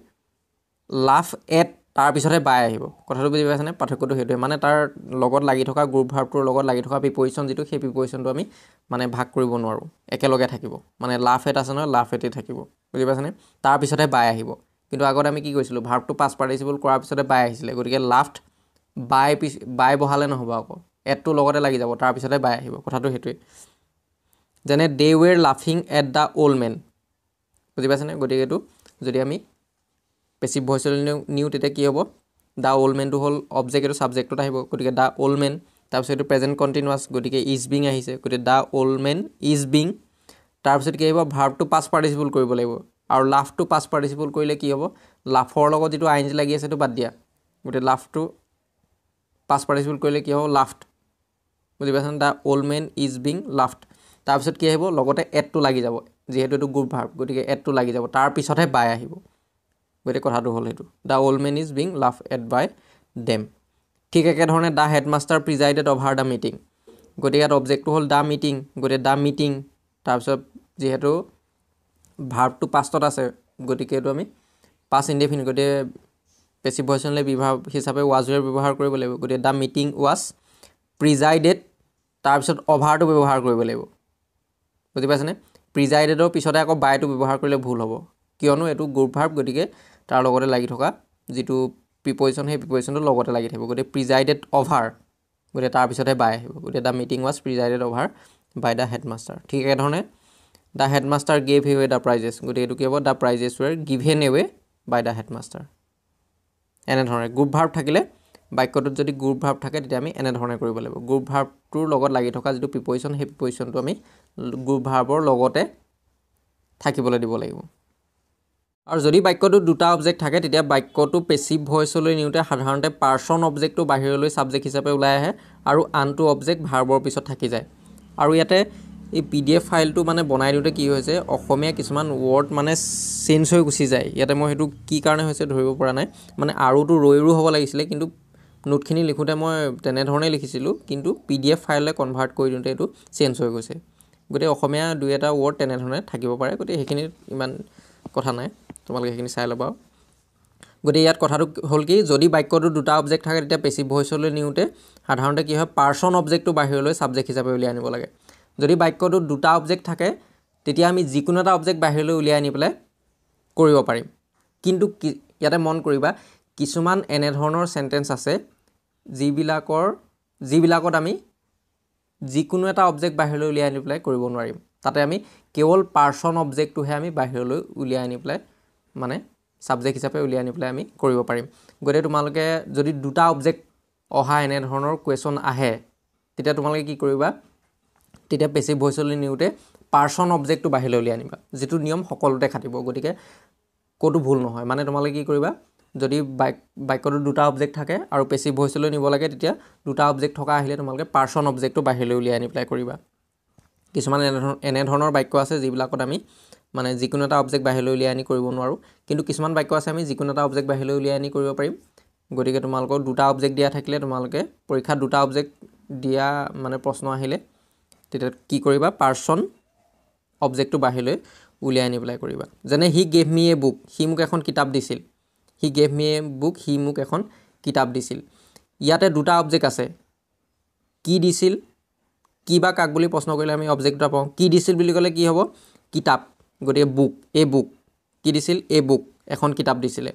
লাফ এট তাৰপিছতহে বাই আহিব কথাটো বুজি পাইছেনে পাৰ্থক্যটো সেইটোৱে মানে তাৰ লগত লাগি থকা গ্ৰুপ ভাৰ্বটোৰ লগত লাগি থকা প্ৰিপজিশ্যন যিটো সেই প্ৰিপজিশ্যনটো আমি মানে ভাগ কৰিব নোৱাৰোঁ একেলগে থাকিব মানে লাফ এট আছে নহয় লাফ এটেই থাকিব বুজি পাইছেনে তাৰপিছতহে বাই আহিব কিন্তু আগতে আমি কি কৰিছিলোঁ ভাৰ্বটো পাষ্ট পাৰ্টিচিপল কৰাৰ পিছতে বাই আহিছিলে গতিকে লাফট বাই বহালে নহ'ব আকৌ এটটো লগতে লাগি যাব তাৰপিছতে বাই আহিব কথাটো সেইটোৱে যেনে দে ৱেৰ লাফিং এট দ্য অল্ড মেন বুজি পাইছেনে গতিকে এইটো যদি আমি পেছিভ ভইচলৈ নিওঁ তেতিয়া কি হ'ব দ্য অল্ড মেনটো হ'ল অবজেক্ট এইটো ছাবজেক্টত আহিব গতিকে দ্য অল্ড মেন তাৰপিছত এইটো প্ৰেজেণ্ট কণ্টিনিউৱাছ গতিকে ইজ বিং আহিছে গতিকে the old man is being তাৰপিছত কি আহিব ভাৰ্বটো পাষ্ট পাৰ্টিচিপল কৰিব লাগিব আৰু লাফটো পাষ্ট পাৰ্টিচিপল কৰিলে কি হ'ব লাফৰ লগত যিটো আইনজি লাগি আছে সেইটো বাদ দিয়া গতিকে লাফটো পাষ্ট পাৰ্টিচিপল কৰিলে কি হ'ব লাফট বুজি পাইছেনে the old man is being laughed তাৰপিছত কি আহিব লগতে এটটো লাগি যাব যিহেতু এইটো গ্ৰুপ ভাৰ্ব গতিকে এটটো লাগি যাব তাৰপিছতহে বাই আহিব গতিকে কথাটো হ'ল সেইটো the old man is being laugh at by them ঠিক একেধৰণে the headmaster presided over the meeting গতিকে ইয়াত অবজেক্টটো হ'ল দ্য মিটিং গতিকে দ্য মিটিং তাৰপিছত যেহেতু ভাৰ্বটো পাষ্টত আছে গতিকে এইটো আমি পাষ্ট ইনডেফিনিট গতিকে পেছিভ ভইচলৈ বিভাগ হিচাপে ৱাজৰ ব্যৱহাৰ কৰিব লাগিব গতিকে দ্য মিটিং ৱাজ প্ৰিজাইডেড তাৰপিছত অভাৰটো ব্যৱহাৰ কৰিব লাগিব বুজি পাইছেনে প্ৰিজাইডেডৰ পিছতে আকৌ বাইটো ব্যৱহাৰ কৰিলে ভুল হ'ব কিয়নো এইটো গ্ৰুপ ভাৰ্ব গতিকে তাৰ লগতে লাগি থকা যিটো প্ৰিপজিশ্যন সেই প্ৰিপজিশ্যনটো লগতে লাগি থাকিব গতিকে প্ৰিজাইডেড অভাৰ গতিকে তাৰ পিছতে বাই আহিব গতিকে the meeting was presided over by the headmaster ঠিক একেধৰণে the headmaster gave away the prizes গতিকে এইটো কি হ'ব the prizes were given away by the headmaster এনেধৰণে গ্ৰুপ ভাৰ্ব থাকিলে বাক্যটোত যদি গ্ৰুপ ভাৰ্ব থাকে তেতিয়া আমি এনেধৰণে কৰিব লাগিব গ্ৰুপ ভাৰ্বটোৰ লগত লাগি থকা যিটো প্ৰিপজিশ্যন সেই প্ৰিপজিশ্যনটো আমি গ্ৰুপ ভাৰ্বৰ লগতে থাকিবলৈ দিব লাগিব আৰু যদি বাক্যটোত দুটা অবজেক্ট থাকে তেতিয়া বাক্যটো পেছিভ ভইচলৈ নিওঁতে সাধাৰণতে পাৰ্চন অবজেক্টটো বাহিৰলৈ ছাবজেক্ট হিচাপে ওলাই আহে আৰু আনটো অবজেক্ট ভাৰ্বৰ পিছত থাকি যায় আৰু ইয়াতে এই PDF ফাইলটো মানে বনাই দিওঁতে কি হৈছে অসমীয়া কিছুমান ৱৰ্ড মানে চেঞ্জ হৈ গুচি যায় ইয়াতে মই সেইটো কি কাৰণে হৈছে ধৰিব পৰা নাই মানে আৰুটো ৰৈৰো হ'ব লাগিছিলে কিন্তু নোটখিনি লিখোঁতে মই তেনেধৰণে লিখিছিলোঁ কিন্তু PDF ফাইললৈ কনভাৰ্ট কৰি দিওঁতে এইটো চেঞ্জ হৈ গৈছে গতিকে অসমীয়া দুই এটা ৱৰ্ড তেনেধৰণে থাকিব পাৰে গতিকে সেইখিনি ইমান কথা নাই তোমালোকে সেইখিনি চাই ল'বা গতিকে ইয়াত কথাটো হ'ল কি যদি বাক্যটো দুটা অবজেক্ট থাকে তেতিয়া পেছিভ ভইচলৈ নিওঁতে সাধাৰণতে কি হয় পাৰ্চন অবজেক্টটো বাহিৰলৈ ছাবজেক্ট হিচাপে উলিয়াই আনিব লাগে যদি বাক্যটো দুটা অবজেক্ট থাকে তেতিয়া আমি যিকোনো এটা অবজেক্ট বাহিৰলৈ উলিয়াই আনি পেলাই কৰিব পাৰিম কিন্তু ইয়াতে মন কৰিবা কিছুমান এনেধৰণৰ সেন্টেন্স আছে যিবিলাকত আমি যিকোনো এটা অবজেক্ট বাহিৰলৈ উলিয়াই আনি পেলাই কৰিব নোৱাৰিম তাতে আমি কেৱল পাৰ্চন অবজেক্টটোহে আমি বাহিৰলৈ উলিয়াই আনি পেলাই মানে সাবজেক্ট হিচাপে উলিয়াই আনি পেলাই আমি কৰিব পাৰিম গতিকে তোমালোকে যদি দুটা অবজেক্ট অহা এনেধৰণৰ কোৱেশ্যন আহে তেতিয়া তোমালোকে কি কৰিবা তেতিয়া পেছিভ ভইচলৈ নিওঁতে পাৰ্চন অবজেক্টটো বাহিৰলৈ উলিয়াই আনিবা যিটো নিয়ম সকলোতে খাটিব গতিকে ক'তো ভুল নহয় মানে তোমালোকে কি কৰিবা যদি বাক্যটো দুটা অবজেক্ট থাকে আৰু পেছিভ ভইচলৈ নিব লাগে তেতিয়া দুটা অবজেক্ট থকা আহিলে তোমালোকে পাৰ্চন অবজেক্টটো বাহিৰলৈ উলিয়াই আনি পেলাই কৰিবা কিছুমান এনেধৰণৰ বাক্য আছে যিবিলাকত আমি মানে যিকোনো এটা অবজেক্ট বাহিৰলৈ উলিয়াই আনি কৰিব নোৱাৰোঁ কিন্তু কিছুমান বাক্য আছে আমি যিকোনো এটা অবজেক্ট বাহিৰলৈ উলিয়াই আনি কৰিব পাৰিম গতিকে তোমালোকক দুটা অবজেক্ট দিয়া থাকিলে তোমালোকে পৰীক্ষাত দুটা অবজেক্ট দিয়া মানে প্ৰশ্ন আহিলে তেতিয়া কি কৰিবা পাৰ্চন অবজেক্টটো বাহিৰলৈ উলিয়াই আনি পেলাই কৰিবা যেনে he gave me a book হি মোক এখন কিতাপ দিছিল he gave me a book হি মোক এখন কিতাপ দিছিল ইয়াতে দুটা অবজেক্ট আছে কি দিছিল কি বা কাক বুলি প্ৰশ্ন কৰিলে আমি অবজেক্ট এটা পাওঁ কি দিছিল বুলি ক'লে কি হ'ব কিতাপ গতিকে বুক এ বুক কি দিছিল এ বুক এখন কিতাপ দিছিলে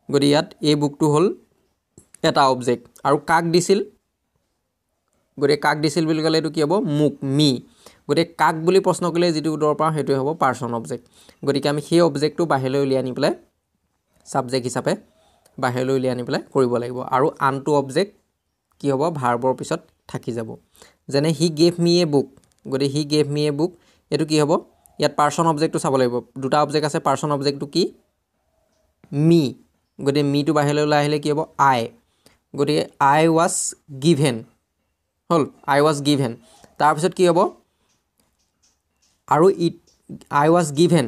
গতিকে ইয়াত এ বুকটো হ'ল এটা অবজেক্ট আৰু কাক দিছিল গতিকে কাক দিছিল বুলি ক'লে এইটো কি হ'ব মোক মি গতিকে কাক বুলি প্ৰশ্ন কৰিলে যিটো উত্তৰ পাওঁ সেইটোৱে হ'ব পাৰ্চন অবজেক্ট গতিকে আমি সেই অবজেক্টটো বাহিৰলৈ উলিয়াই আনি পেলাই সাবজেক্ট হিচাপে বাহিৰলৈ উলিয়াই আনি পেলাই কৰিব লাগিব আৰু আনটো অবজেক্ট কি হ'ব ভাৰ্বৰ পিছত থাকি যাব যেনে he gave me a book গতিকে he gave me a book এইটো কি হ'ব ইয়াত পাৰ্চন অবজেক্টটো চাব লাগিব দুটা অবজেক্ট আছে পাৰ্চন অবজেক্টটো কি মি গতিকে মিটো বাহিৰলৈ ওলাই আহিলে কি হ'ব আই গতিকে আই ৱাজ গিভেন হ'ল আই ৱাজ গিভেন তাৰপিছত কি হ'ব আৰু আই ৱাজ গিভেন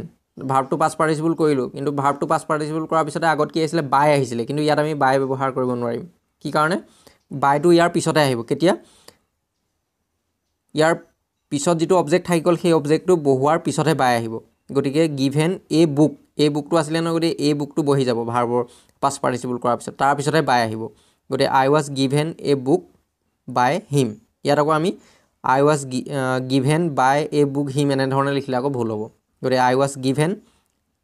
ভাৰ্বটো পাষ্ট পাৰ্টিচিপল কৰিলোঁ কিন্তু ভাৰ্বটো পাষ্ট পাৰ্টিচিপল কৰাৰ পিছতে আগত কি আহিছিলে বাই আহিছিলে কিন্তু ইয়াত আমি বাই ব্যৱহাৰ কৰিব নোৱাৰিম কি কাৰণে বাইটো ইয়াৰ পিছতে আহিব কেতিয়া ইয়াৰ পিছত যিটো অবজেক্ট থাকি গ'ল সেই অবজেক্টটো বহুৱাৰ পিছতহে বাই আহিব গতিকে গিভেন এ বুকটো আছিলে নহয় গতিকে এই বুকটো বহি যাব ভাৰ্বৰ পাষ্ট পাৰ্টিচিপল কৰাৰ পিছত তাৰপিছতহে বাই আহিব গতিকে I was given a book by him ইয়াত আকৌ আমি I was given by a book him এনেধৰণে লিখিলে আকৌ ভুল হ'ব গতিকে আই ৱাজ গিভেন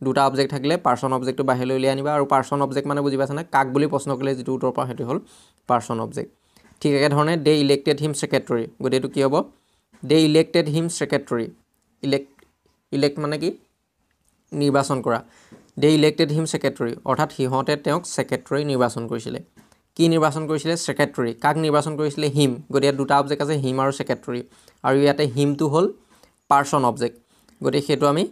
দুটা অবজেক্ট থাকিলে পাৰ্চন অবজেক্টটো বাহিৰলৈ উলিয়াই আনিবা আৰু পাৰ্চন অবজেক্ট মানে বুজি পাইছানে কাক বুলি প্ৰশ্ন কৰিলে যিটো উত্তৰ পাওঁ সেইটো হ'ল পাৰ্চন অবজেক্ট ঠিক একেধৰণে দে ইলেক্টেড হিম ছেক্ৰেটৰী গতিকে এইটো কি হ'ব দে ইলেক্টেড হিম ছেক্ৰেটৰী ইলেক্ট মানে কি নিৰ্বাচন কৰা দে ইলেক্টেড হিম ছেক্ৰেটৰী অৰ্থাৎ সিহঁতে তেওঁক ছেক্ৰেটৰী নিৰ্বাচন কৰিছিলে কি নিৰ্বাচন কৰিছিলে ছেক্ৰেটৰী কাক নিৰ্বাচন কৰিছিলে হিম গতিকে দুটা অবজেক্ট আছে হিম আৰু ছেক্ৰেটৰী আৰু ইয়াতে হিমটো হ'ল পাৰ্চন অবজেক্ট গতিকে সেইটো আমি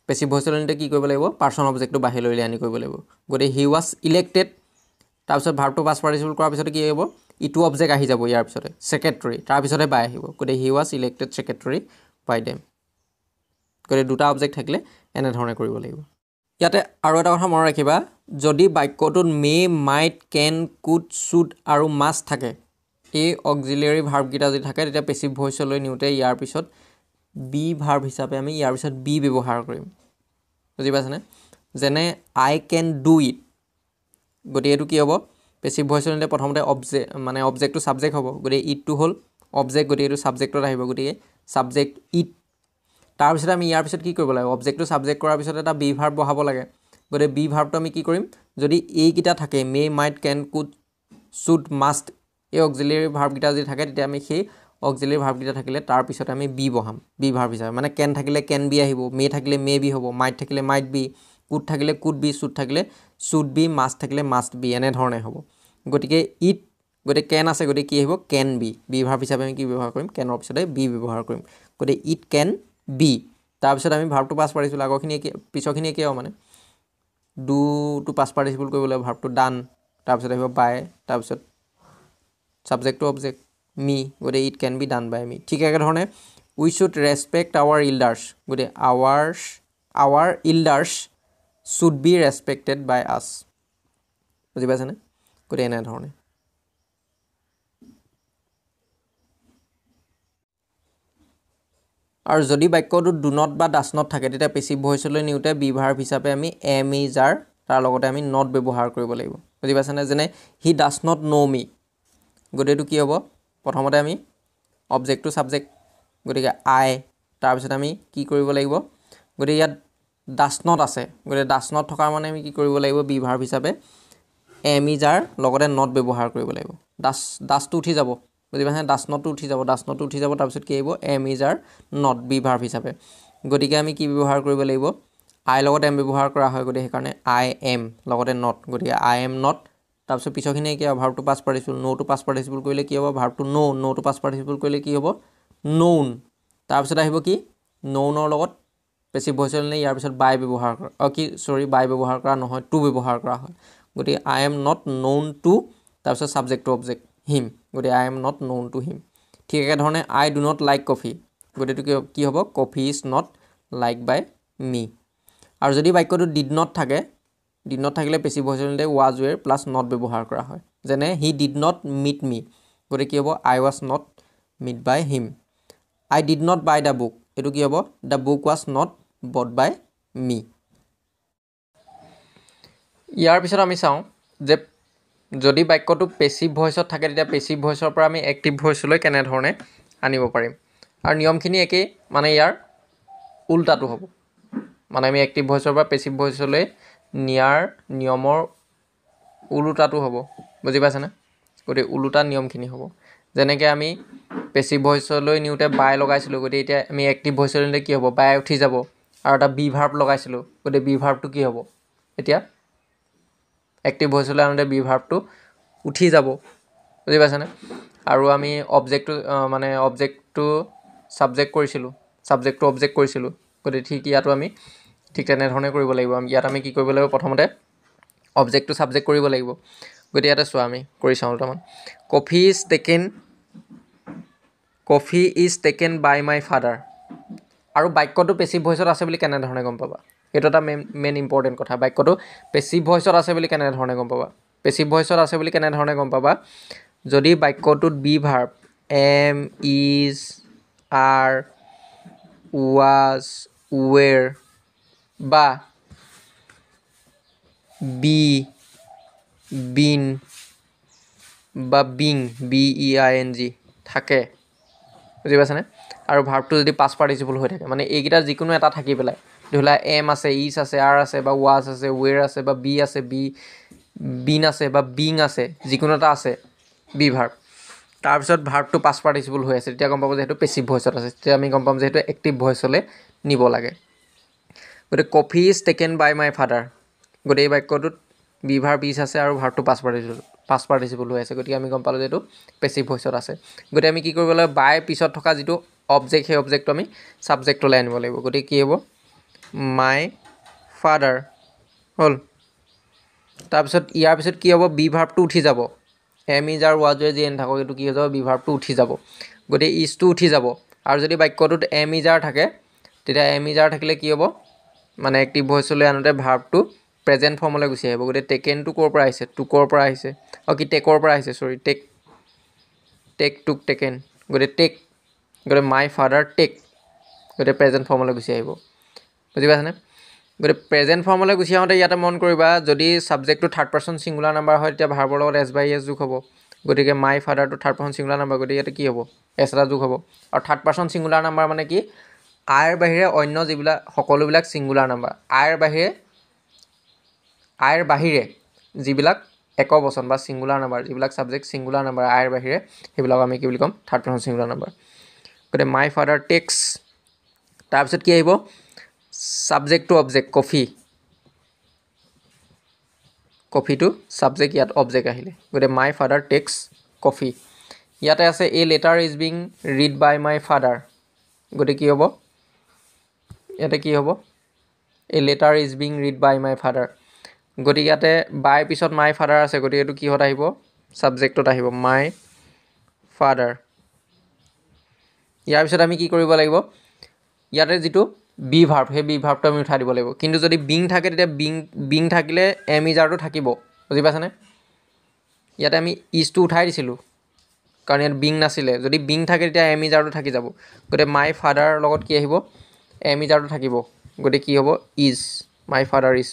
পেছিভ ভইচলৈ নিওঁতে কি কৰিব লাগিব পাৰ্চন অবজেক্টটো বাহিৰলৈ উলিয়াই আনি কৰিব লাগিব গতিকে হি ৱাজ ইলেক্টেড তাৰপিছত ভাৰ্বটো পাষ্ট পাৰ্টিচিপল কৰাৰ পিছতে কি হ'ব ইটো অবজেক্ট আহি যাব ইয়াৰ পিছতে ছেক্ৰেটৰী তাৰপিছতে বাই আহিব গতিকে he was elected secretary by them গতিকে দুটা অবজেক্ট থাকিলে এনেধৰণে কৰিব লাগিব ইয়াতে আৰু এটা কথা মনত ৰাখিবা যদি বাক্যটোত মে মাইট কেন কুড শুড আৰু মাষ্ট থাকে এই অক্সিলিয়াৰী ভাৰ্বকেইটা যদি থাকে তেতিয়া পেছিভ ভইচলৈ নিওঁতে ইয়াৰ পিছত বি ভাৰ্ব হিচাপে আমি ইয়াৰ পিছত বি ব্যৱহাৰ কৰিম বুজি পাইছেনে যেনে আই কেন ডু ইট গতিকে এইটো কি হ'ব পেছিভ ভইচৰ নিলে প্ৰথমতে অবজেক্টটো ছাবজেক্ট হ'ব গতিকে ইটটো হ'ল অবজেক্ট গতিকে এইটো ছাবজেক্টত আহিব গতিকে ছাবজেক্ট ইট তাৰপিছত আমি ইয়াৰ পিছত কি কৰিব লাগে অবজেক্টটো ছাবজেক্ট কৰাৰ পিছত এটা বি ভাৰ্ব বহাব লাগে গতিকে বি ভাৰ্বটো আমি কি কৰিম যদি এইকেইটা থাকে মে মাইট কেন কুড শুড মাষ্ট এই অক্সিলিয়াৰী ভাৰ্বকেইটা যদি থাকে তেতিয়া আমি সেই অক্সিলিয়াৰী ভাৰ্বকেইটা থাকিলে তাৰপিছত আমি বি বহাম বি ভাৰ্ব হিচাপে মানে কেন থাকিলে কেন বি আহিব মে থাকিলে মে বি হ'ব মাইট থাকিলে মাইট বি কুড থাকিলে কুড বি শুড থাকিলে শুড বি মাষ্ট থাকিলে মাষ্ট বি এনেধৰণে হ'ব গতিকে ইট গতিকে কেন আছে গতিকে কি আহিব কেন বি বি ভাৰ্ব হিচাপে আমি কি ব্যৱহাৰ কৰিম কেনৰ পিছতে বি ব্যৱহাৰ কৰিম গতিকে ইট কেন বি তাৰপিছত আমি ভাৰ্বটো পাছ পাৰ্টিচিপল আগৰখিনি পিছৰখিনি একেই আৰু মানে ডুটো পাছ পাৰ্টিচিপল কৰিব লাগিব ভাৰ্বটো ডান তাৰপিছত আহিব বাই তাৰপিছত ছাবজেক্টটো অবজেক্ট মি গতিকে it can be done by মি ঠিক একেধৰণে উই শুড ৰেছপেক্ট আৱাৰ ইল্ডাৰ্ছ গতিকে আৱাৰ ইল্ডাৰ্ছ শুড বি ৰেছপেক্টেড বাই আছ বুজি পাইছেনে গতিকে এনেধৰণে আৰু যদি বাক্যটো ডু নট বা ডাছ নট থাকে তেতিয়া পেছিভ ভইচলৈ নিওঁতে বি ভাৰ্ব হিচাপে আমি এম ইজ আৰ তাৰ লগতে আমি নট ব্যৱহাৰ কৰিব লাগিব বুজি পাইছেনে যেনে হি ডাছ নট ন' মি গতিকে এইটো কি হ'ব প্ৰথমতে আমি অবজেক্টটো ছাবজেক্ট গতিকে আই তাৰপিছত আমি কি কৰিব লাগিব গতিকে ইয়াত ডাছ নট আছে গতিকে ডাছ নট থকাৰ মানে আমি কি কৰিব লাগিব বি ভাৰ্ব হিচাপে এম ইজ আৰ লগতে নট ব্যৱহাৰ কৰিব লাগিব ডাছটো উঠি যাব বুজি পাইছেনে ডাছ নটটো উঠি যাব তাৰপিছত কি আহিব am is are not be verb হিচাপে গতিকে আমি কি ব্যৱহাৰ কৰিব লাগিব আই লগত এম ব্যৱহাৰ কৰা হয় গতিকে সেইকাৰণে আই এম লগতে নট গতিকে আই এম নট তাৰপিছত পিছৰখিনি কি হ'ব ভাৰ্বটো পাছ পাৰ্টিচিপল ন'টো পাছ পাৰ্টিচিপল কৰিলে কি হ'ব ভাৰ্বটো ন'টো পাছ পাৰ্টিচিপল কৰিলে কি হ'ব নৌন তাৰপিছত আহিব কি নৌনৰ লগত পেছিভ ভইচৰ নিলে ইয়াৰ পিছত বাই ব্যৱহাৰ কৰা বাই ব্যৱহাৰ কৰা নহয় টু ব্যৱহাৰ কৰা হয় গতিকে I am not known to তাৰপিছত ছাবজেক্ট টু অবজেক্ট হিম গতিকে I am not known to him ঠিক একেধৰণে I do not like coffee গতিকে কি হ'ব coffee is not like by me আৰু যদি বাক্যটো ডিড নট থাকিলে পেছিভ ভইচৰ নিলে ৱাজ ৱেৰ প্লাছ নট ব্যৱহাৰ কৰা হয় যেনে he did not meet me গতিকে কি হ'ব I was not meet by him I did not by the book এইটো কি হ'ব the book was not bought by মি ইয়াৰ পিছত আমি চাওঁ যে যদি বাক্যটো পেছিভ ভইচত থাকে তেতিয়া পেছিভ ভইচৰ পৰা আমি এক্টিভ ভইচলৈ কেনেধৰণে আনিব পাৰিম আৰু নিয়মখিনি একেই মানে ইয়াৰ উল্টাটো হ'ব মানে আমি এক্টিভ ভইচৰ পৰা পেছিভ ভইচলৈ নিয়াৰ নিয়মৰ ওলোটাটো হ'ব বুজি পাইছেনে গতিকে ওলোটা নিয়মখিনি হ'ব যেনেকৈ আমি পেছিভ ভইচলৈ নিওঁতে বাই লগাইছিলোঁ গতিকে এতিয়া আমি এক্টিভ ভইচলৈ নিলে কি হ'ব বাই উঠি যাব আৰু এটা বি ভাৰ্ব লগাইছিলোঁ গতিকে বি ভাৰ্বটো কি হ'ব এতিয়া এক্টিভ ভইচলৈ আনোতে বি ভাৰ্বটো উঠি যাব বুজি পাইছেনে আৰু আমি অবজেক্টটো ছাবজেক্ট কৰিছিলোঁ ছাবজেক্টটো অবজেক্ট কৰিছিলোঁ গতিকে ইয়াতো আমি ঠিক তেনেধৰণে কৰিব লাগিব ইয়াত আমি কি কৰিব লাগিব প্ৰথমতে অবজেক্টটো ছাবজেক্ট কৰিব লাগিব গতিকে ইয়াতে চোৱা আমি কৰি চাওঁ দুটামান coffee is taken by my father আৰু বাক্যটো পেছিভ ভইচত আছে বুলি কেনেধৰণে গম পাবা এইটো এটা মেইন ইম্পৰ্টেণ্ট কথা বাক্যটো পেছিভ ভইচত আছে বুলি কেনেধৰণে গম পাবা যদি বাক্যটোত B verb am is R was ৱেৰ বা বি বিন বা বিং BEING থাকে বুজি পাইছেনে আৰু ভাৰ্বটো যদি পাছ পাৰ্টিচিপল হৈ থাকে মানে এইকেইটা যিকোনো এটা থাকি পেলাই ধৰি লোৱা এম আছে ইজ আছে আৰ আছে বা ৱাজ আছে ৱেৰ আছে বা বি আছে বিন আছে বা বিং আছে যিকোনো এটা আছে বি ভাৰ্ব তাৰপিছত ভাৰ্বটো পাছ পাৰ্টিচিপল হৈ আছে তেতিয়া গম পাব যে সেইটো পেছিভ ভইচত আছে তেতিয়া আমি গম পাম যে সেইটো এক্টিভ ভইচলৈ নিব লাগে গতিকে coffee is taken by my father গতিকে এই বাক্যটোত বি ভাৰ্ব ইজ আছে আৰু ভাৰ্বটো পাছ পাৰ্টিচিপল হৈ আছে গতিকে আমি গম পালোঁ যে এইটো পেছিভ ভইচত আছে গতিকে আমি কি কৰিব লাগিব বাই পিছত থকা যিটো অবজেক্ট সেই অবজেক্টটো আমি ছাবজেক্টলৈ আনিব লাগিব গতিকে কি হ'ব মাই ফাদাৰ হ'ল তাৰপিছত ইয়াৰ পিছত কি হ'ব বি ভাৰ্বটো উঠি যাব এম ইজ আৰ ৱাজ ৱেৰ যি এন থাকক এইটো কি হৈ যাব বি ভাৰ্বটো উঠি যাব গতিকে ইজটো উঠি যাব আৰু যদি বাক্যটোত এম ইজ আৰ থাকে তেতিয়া এম ইজ আৰ থাকিলে কি হ'ব মানে এক্টিভ ভইচলৈ আনোতে ভাৰ্বটো প্ৰেজেণ্ট ফৰ্মলৈ গুচি আহিব গতিকে টেকেনটো ক'ৰ পৰা আহিছে টুকৰ পৰা আহিছে টেকৰ পৰা আহিছে টেক টুক টেকেন গতিকে মাই ফাদাৰ টেক গতিকে প্ৰেজেণ্ট ফৰ্মলৈ গুচি আহিব বুজি পাইছেনে গতিকে প্ৰেজেণ্ট ফৰ্মলৈ গুচি আহোঁতে ইয়াতে মন কৰিবা যদি ছাবজেক্টটো থাৰ্ড পাৰ্চন ছিংগুলাৰ নাম্বাৰ হয় তেতিয়া ভাৰ্বৰ লগত এছ বাই এছ যোগ হ'ব গতিকে মাই ফাদাৰটো থাৰ্ড পাৰ্চন ছিংগুলাৰ নাম্বাৰ গতিকে ইয়াতে কি হ'ব এছ এটা যোগ হ'ব আৰু থাৰ্ড পাৰ্চন ছিংগুলাৰ নাম্বাৰ মানে কি আইৰ বাহিৰে অন্য যিবিলাক সকলোবিলাক ছিংগুলাৰ নাম্বাৰ আইৰ বাহিৰে যিবিলাক একবচন বা ছিংগুলাৰ নাম্বাৰ যিবিলাক ছাবজেক্ট ছিংগুলাৰ নাম্বাৰ আইৰ বাহিৰে সেইবিলাক আমি কি বুলি ক'ম থাৰ্ড পাৰ্চন ছিংগুলাৰ নাম্বাৰ গতিকে মাই ফাদাৰ টেক্স তাৰপিছত কি আহিব ছাবজেক্ট টু অবজেক্ট কফিটো ছাবজেক্ট ইয়াত অবজেক্ট আহিলে গতিকে মাই ফাদাৰ টেক্স কফি ইয়াতে আছে a letter is being read by my father গতিকে কি হ'ব ইয়াতে কি হ'ব a letter is being read by my father গতিকে ইয়াতে বাই পিছত মাই ফাদাৰ আছে গতিকে এইটো কিহত আহিব ছাবজেক্টত আহিব মাই ফাদাৰ ইয়াৰ পিছত আমি কি কৰিব লাগিব ইয়াতে যিটো বি ভাৰ্ব সেই বি ভাৰ্বটো আমি উঠাই দিব লাগিব কিন্তু যদি বিং থাকে তেতিয়া বিং থাকিলে এম ইজাৰটো থাকিব বুজি পাইছেনে ইয়াতে আমি ইজটো উঠাই দিছিলোঁ কাৰণ ইয়াত বিং নাছিলে যদি বিং থাকে তেতিয়া এম ইজাৰটো থাকি যাব গতিকে মাই ফাদাৰ লগত কি আহিব এম ইজাৰটো থাকিব গতিকে কি হ'ব ইজ মাই ফাদাৰ ইজ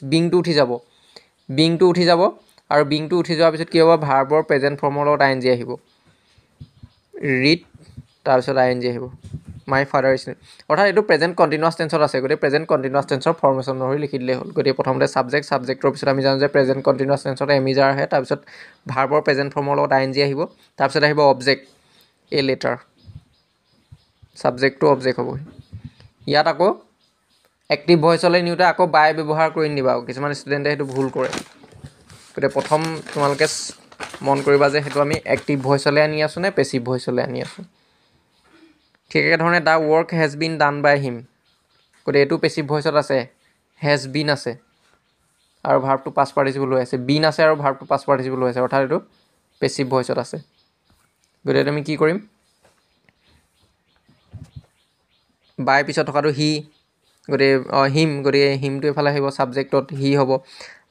বিংটো উঠি যাব আৰু বিংটো উঠি যোৱাৰ পিছত কি হ'ব ভাৰ্বৰ প্ৰেজেণ্ট ফৰ্মৰ লগত আই এন জি আহিব ৰিড তাৰপিছত আই এন জি আহিব মাই ফাদাৰ ইজ অৰ্থাৎ এইটো প্ৰেজেণ্ট কণ্টিনিউৱাছ টেন্সত আছে গতিকে প্ৰেজেণ্ট কণ্টিনিউৱাছ টেন্সৰ ফৰ্মেশ্যন ধৰি লিখি দিলেই হ'ল গতিকে প্ৰথমতে ছাবজেক্টৰ পিছত আমি জানো যে প্ৰেজেণ্ট কণ্টিনিউৱাছ টেন্সত এম ইজাৰ আহে তাৰপিছত ভাৰ্বৰ প্ৰেজেণ্ট ফৰ্মৰ লগত আই এন জি আহিব তাৰপিছত আহিব অবজেক্ট এ লেটাৰ ছাবজেক্টটো অবজেক্ট হ'ব ইয়াত আকৌ এক্টিভ ভইচলৈ নিওঁতে আকৌ বাই ব্যৱহাৰ কৰি নিদিবা কিছুমান ষ্টুডেণ্টে সেইটো ভুল কৰে গতিকে প্ৰথম তোমালোকে মন কৰিবা যে সেইটো আমি এক্টিভ ভইচলৈ আনি আছোঁ নে পেছিভ ভইচলৈ আনি আছোঁ ঠিক একেধৰণে the work has been done by him গতিকে এইটো পেছিভ ভইচত আছে হেজ বিন আছে আৰু ভাৰ্বটো পাষ্ট পাৰ্টিচিপল হৈ আছে বিন আছে আৰু ভাৰ্বটো পাষ্ট পাৰ্টিচিপল হৈ আছে অৰ্থাৎ এইটো পেছিভ ভইচত আছে গতিকে আমি কি কৰিম বাই পিছত থকাটো হি গতিকে হিম গতিকে হিমটো এইফালে আহিব ছাবজেক্টত হি হ'ব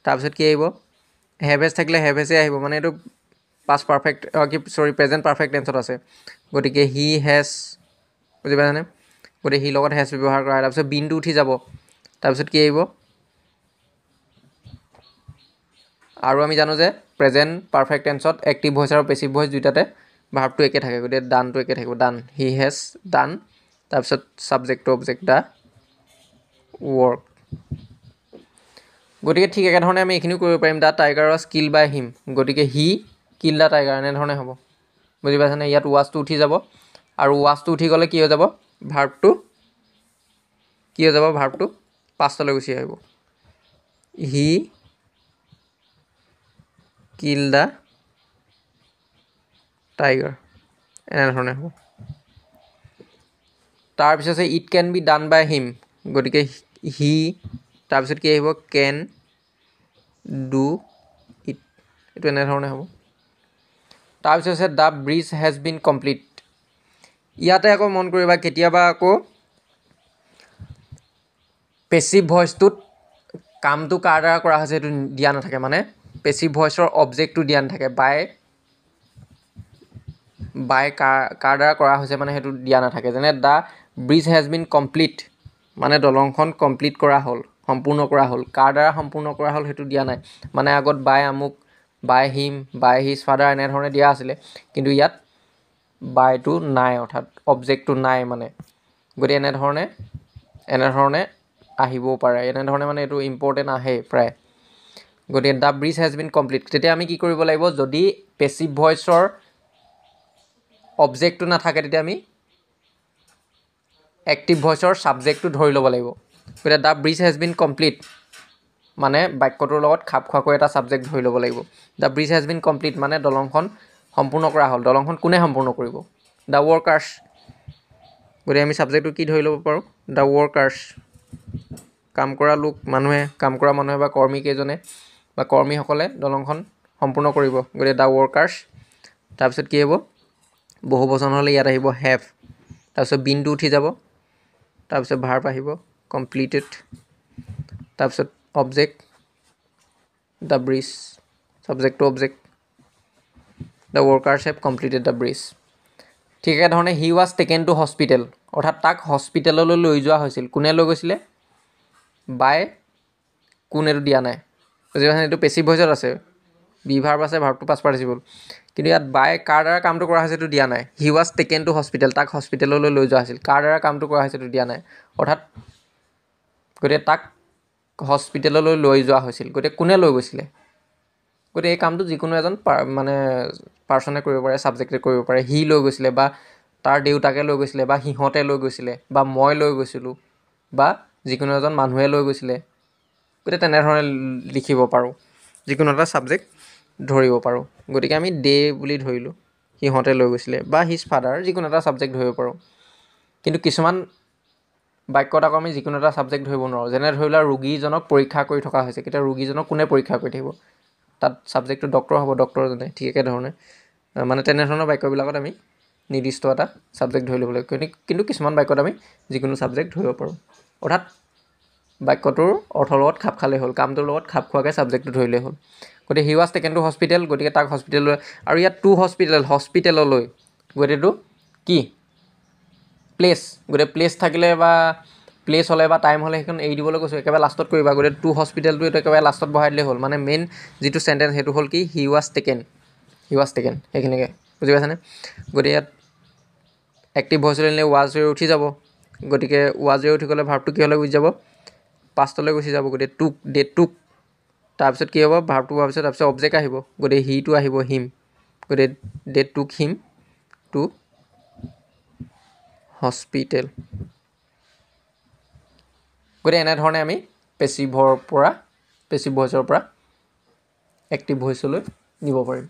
তাৰপিছত কি আহিব হেভেজ থাকিলে হেভেজে আহিব মানে এইটো পাষ্ট পাৰফেক্ট প্ৰেজেণ্ট পাৰফেক্ট টেন্সত আছে গতিকে হি হেজ বুজি পাইছানে গতিকে হি লগত হেজ ব্যৱহাৰ কৰা তাৰপিছত বিনটো উঠি যাব তাৰপিছত কি আহিব আৰু আমি জানো যে প্ৰেজেণ্ট পাৰফেক্ট টেন্সত এক্টিভ ভইচ আৰু পেছিভ ভইচ দুইটাতে ভাৰ্বটো একে থাকে গতিকে ডানটো একে থাকিব ডান হি হেজ ডান তাৰপিছত ছাবজেক্টটো অবজেক্ট দ্য ৱৰ্ক গতিকে ঠিক একেধৰণে আমি এইখিনিও কৰিব পাৰিম the tiger was kill by him গতিকে হি কিল দ্য টাইগাৰ এনেধৰণে হ'ব বুজি পাইছেনে ইয়াত ৱাজটো উঠি যাব আৰু ৱাজটো উঠি গ'লে কি হৈ যাব ভাৰ্বটো পাষ্টলৈ গুচি আহিব হি কিল দ্য টাইগাৰ এনেধৰণে হ'ব তাৰপিছত আছে it can be done by him গতিকে হি তাৰপিছত কি আহিব কেন ডু ইট এইটো এনেধৰণে হ'ব তাৰপিছত আছে the bridge has bin complete ইয়াতে আকৌ মন কৰিবা কেতিয়াবা আকৌ পেছিভ ভইচটোত কামটো কাৰ দ্বাৰা কৰা হৈছে সেইটো দিয়া নাথাকে মানে পেছিভ ভইচৰ অবজেক্টটো দিয়া নাথাকে বাই কাৰ দ্বাৰা কৰা হৈছে মানে সেইটো দিয়া নাথাকে যেনে the bridge has bin complete মানে দলংখন কমপ্লিট কৰা হ'ল সম্পূৰ্ণ কৰা হ'ল কাৰ দ্বাৰা সম্পূৰ্ণ কৰা হ'ল সেইটো দিয়া নাই মানে আগত বাই আমুক by him by his father এনেধৰণে দিয়া আছিলে কিন্তু ইয়াত বাইটো নাই অৰ্থাৎ অবজেক্টটো নাই মানে গতিকে এনেধৰণে আহিবও পাৰে এনেধৰণে মানে এইটো ইম্পৰ্টেণ্ট আহে প্ৰায় গতিকে the bridge has bin complete তেতিয়া আমি কি কৰিব লাগিব যদি পেছিভ ভইচৰ অবজেক্টটো নাথাকে তেতিয়া আমি এক্টিভ ভইচৰ ছাবজেক্টটো ধৰি ল'ব লাগিব গতিকে the bridge has bin complete মানে বাক্যটোৰ লগত খাপ খোৱাকৈ এটা ছাবজেক্ট ধৰি ল'ব লাগিব the bridge has bin complete মানে দলংখন সম্পূৰ্ণ কৰা হ'ল দলংখন কোনে সম্পূৰ্ণ কৰিব দ্য ৱৰ্কাৰ্ছ গতিকে আমি ছাবজেক্টটো কি ধৰি ল'ব পাৰোঁ দ্য ৱৰ্কাৰ্ছ কাম কৰা মানুহে বা কৰ্মীকেইজনে বা কৰ্মীসকলে দলংখন সম্পূৰ্ণ কৰিব গতিকে দ্য ৱৰ্কাৰ্ছ তাৰপিছত কি হ'ব বহু বচন হ'লে ইয়াত আহিব হেভ তাৰপিছত বিনটো উঠি যাব তাৰপিছত ভাৰ্ব আহিব কমপ্লিটেড তাৰপিছত অবজেক্ট দ্য ব্ৰিজ ছাবজেক্টটো object the workers have completed the bridge ঠিক একেধৰণে he was taken to hospital অৰ্থাৎ তাক হস্পিটেললৈ লৈ যোৱা হৈছিল কোনে লৈ গৈছিলে বাই কোন এইটো দিয়া নাই বুজি পাইছেনে এইটো পেছিভ ভইচত আছে বি ভাৰ্ব আছে ভাৰ্বটো পাষ্ট পাৰ্টিচিপল কিন্তু ইয়াত বাই কাৰ দ্বাৰা কামটো কৰা হৈছে এইটো দিয়া নাই he was taken to hospital তাক হস্পিটেললৈ লৈ যোৱা হৈছিল কাৰ দ্বাৰা কামটো কৰা হৈছে এইটো দিয়া নাই অৰ্থাৎ গতিকে তাক হস্পিটেললৈ লৈ যোৱা হৈছিল গতিকে কোনে লৈ গৈছিলে গতিকে এই কামটো যিকোনো এজন মানে পাৰ্চনে কৰিব পাৰে ছাবজেক্টে কৰিব পাৰে হি লৈ গৈছিলে বা তাৰ দেউতাকে লৈ গৈছিলে বা সিহঁতে লৈ গৈছিলে বা মই লৈ গৈছিলোঁ বা যিকোনো এজন মানুহে লৈ গৈছিলে গতিকে তেনেধৰণে লিখিব পাৰোঁ যিকোনো এটা ছাবজেক্ট ধৰিব পাৰোঁ গতিকে আমি দে বুলি ধৰিলোঁ সিহঁতে লৈ গৈছিলে বা হিজ ফাদাৰ যিকোনো এটা ছাবজেক্ট ধৰিব পাৰোঁ কিন্তু কিছুমান বাক্যত আকৌ আমি যিকোনো এটা ছাবজেক্ট ধৰিব নোৱাৰোঁ যেনে ধৰি লোৱা ৰোগীজনক পৰীক্ষা কৰি থকা হৈছে কেতিয়া ৰোগীজনক কোনে পৰীক্ষা কৰি থাকিব তাত ছাবজেক্টটো ডক্টৰ হ'ব ডক্টৰজনে ঠিক একেধৰণে মানে তেনেধৰণৰ বাক্যবিলাকত আমি নিৰ্দিষ্ট এটা ছাবজেক্ট ধৰি ল'ব লাগিব কিন্তু কিছুমান বাক্যত আমি যিকোনো ছাবজেক্ট ধৰিব পাৰোঁ অৰ্থাৎ বাক্যটোৰ অৰ্থৰ লগত খাপ খালেই হ'ল কামটোৰ লগত খাপ খোৱাকৈ ছাবজেক্টটো ধৰিলেই হ'ল গতিকে he was taken to hospital গতিকে তাক হস্পিটেললৈ আৰু ইয়াত টু হস্পিটেললৈ গতিকেটো কি প্লেচ গতিকে প্লেচ থাকিলে বা প্লেচ হ'লে বা টাইম হ'লে সেইখন এৰি দিবলৈ কৈছোঁ একেবাৰে লাষ্টত কৰিবা গতিকে টু হস্পিটেলটো এইটো একেবাৰে লাষ্টত বহাই দিলেই হ'ল মানে মেইন যিটো চেণ্টেঞ্চ সেইটো হ'ল কি হি ৱাজ টেকেন সেইখিনিকে বুজি পাইছেনে গতিকে ইয়াত এক্টিভ ভইচ লৈ ৱাজ হৈ উঠি যাব গতিকে ৱাজ হৈ উঠি গ'লে ভাৰ্বটো কি হ'লে গুচি যাব পাষ্টলৈ গুচি যাব গতিকে টুক দে টুক তাৰপিছত কি হ'ব ভাৰ্বটো হোৱাৰ পিছত তাৰপিছত অবজেক্ট আহিব গতিকে হিটো আহিব হিম গতিকে দে টুক হিম টু হস্পিটেল গতিকে এনেধৰণে আমি পেছিভ ভইচৰ পৰা এক্টিভ ভইচলৈ নিব পাৰিম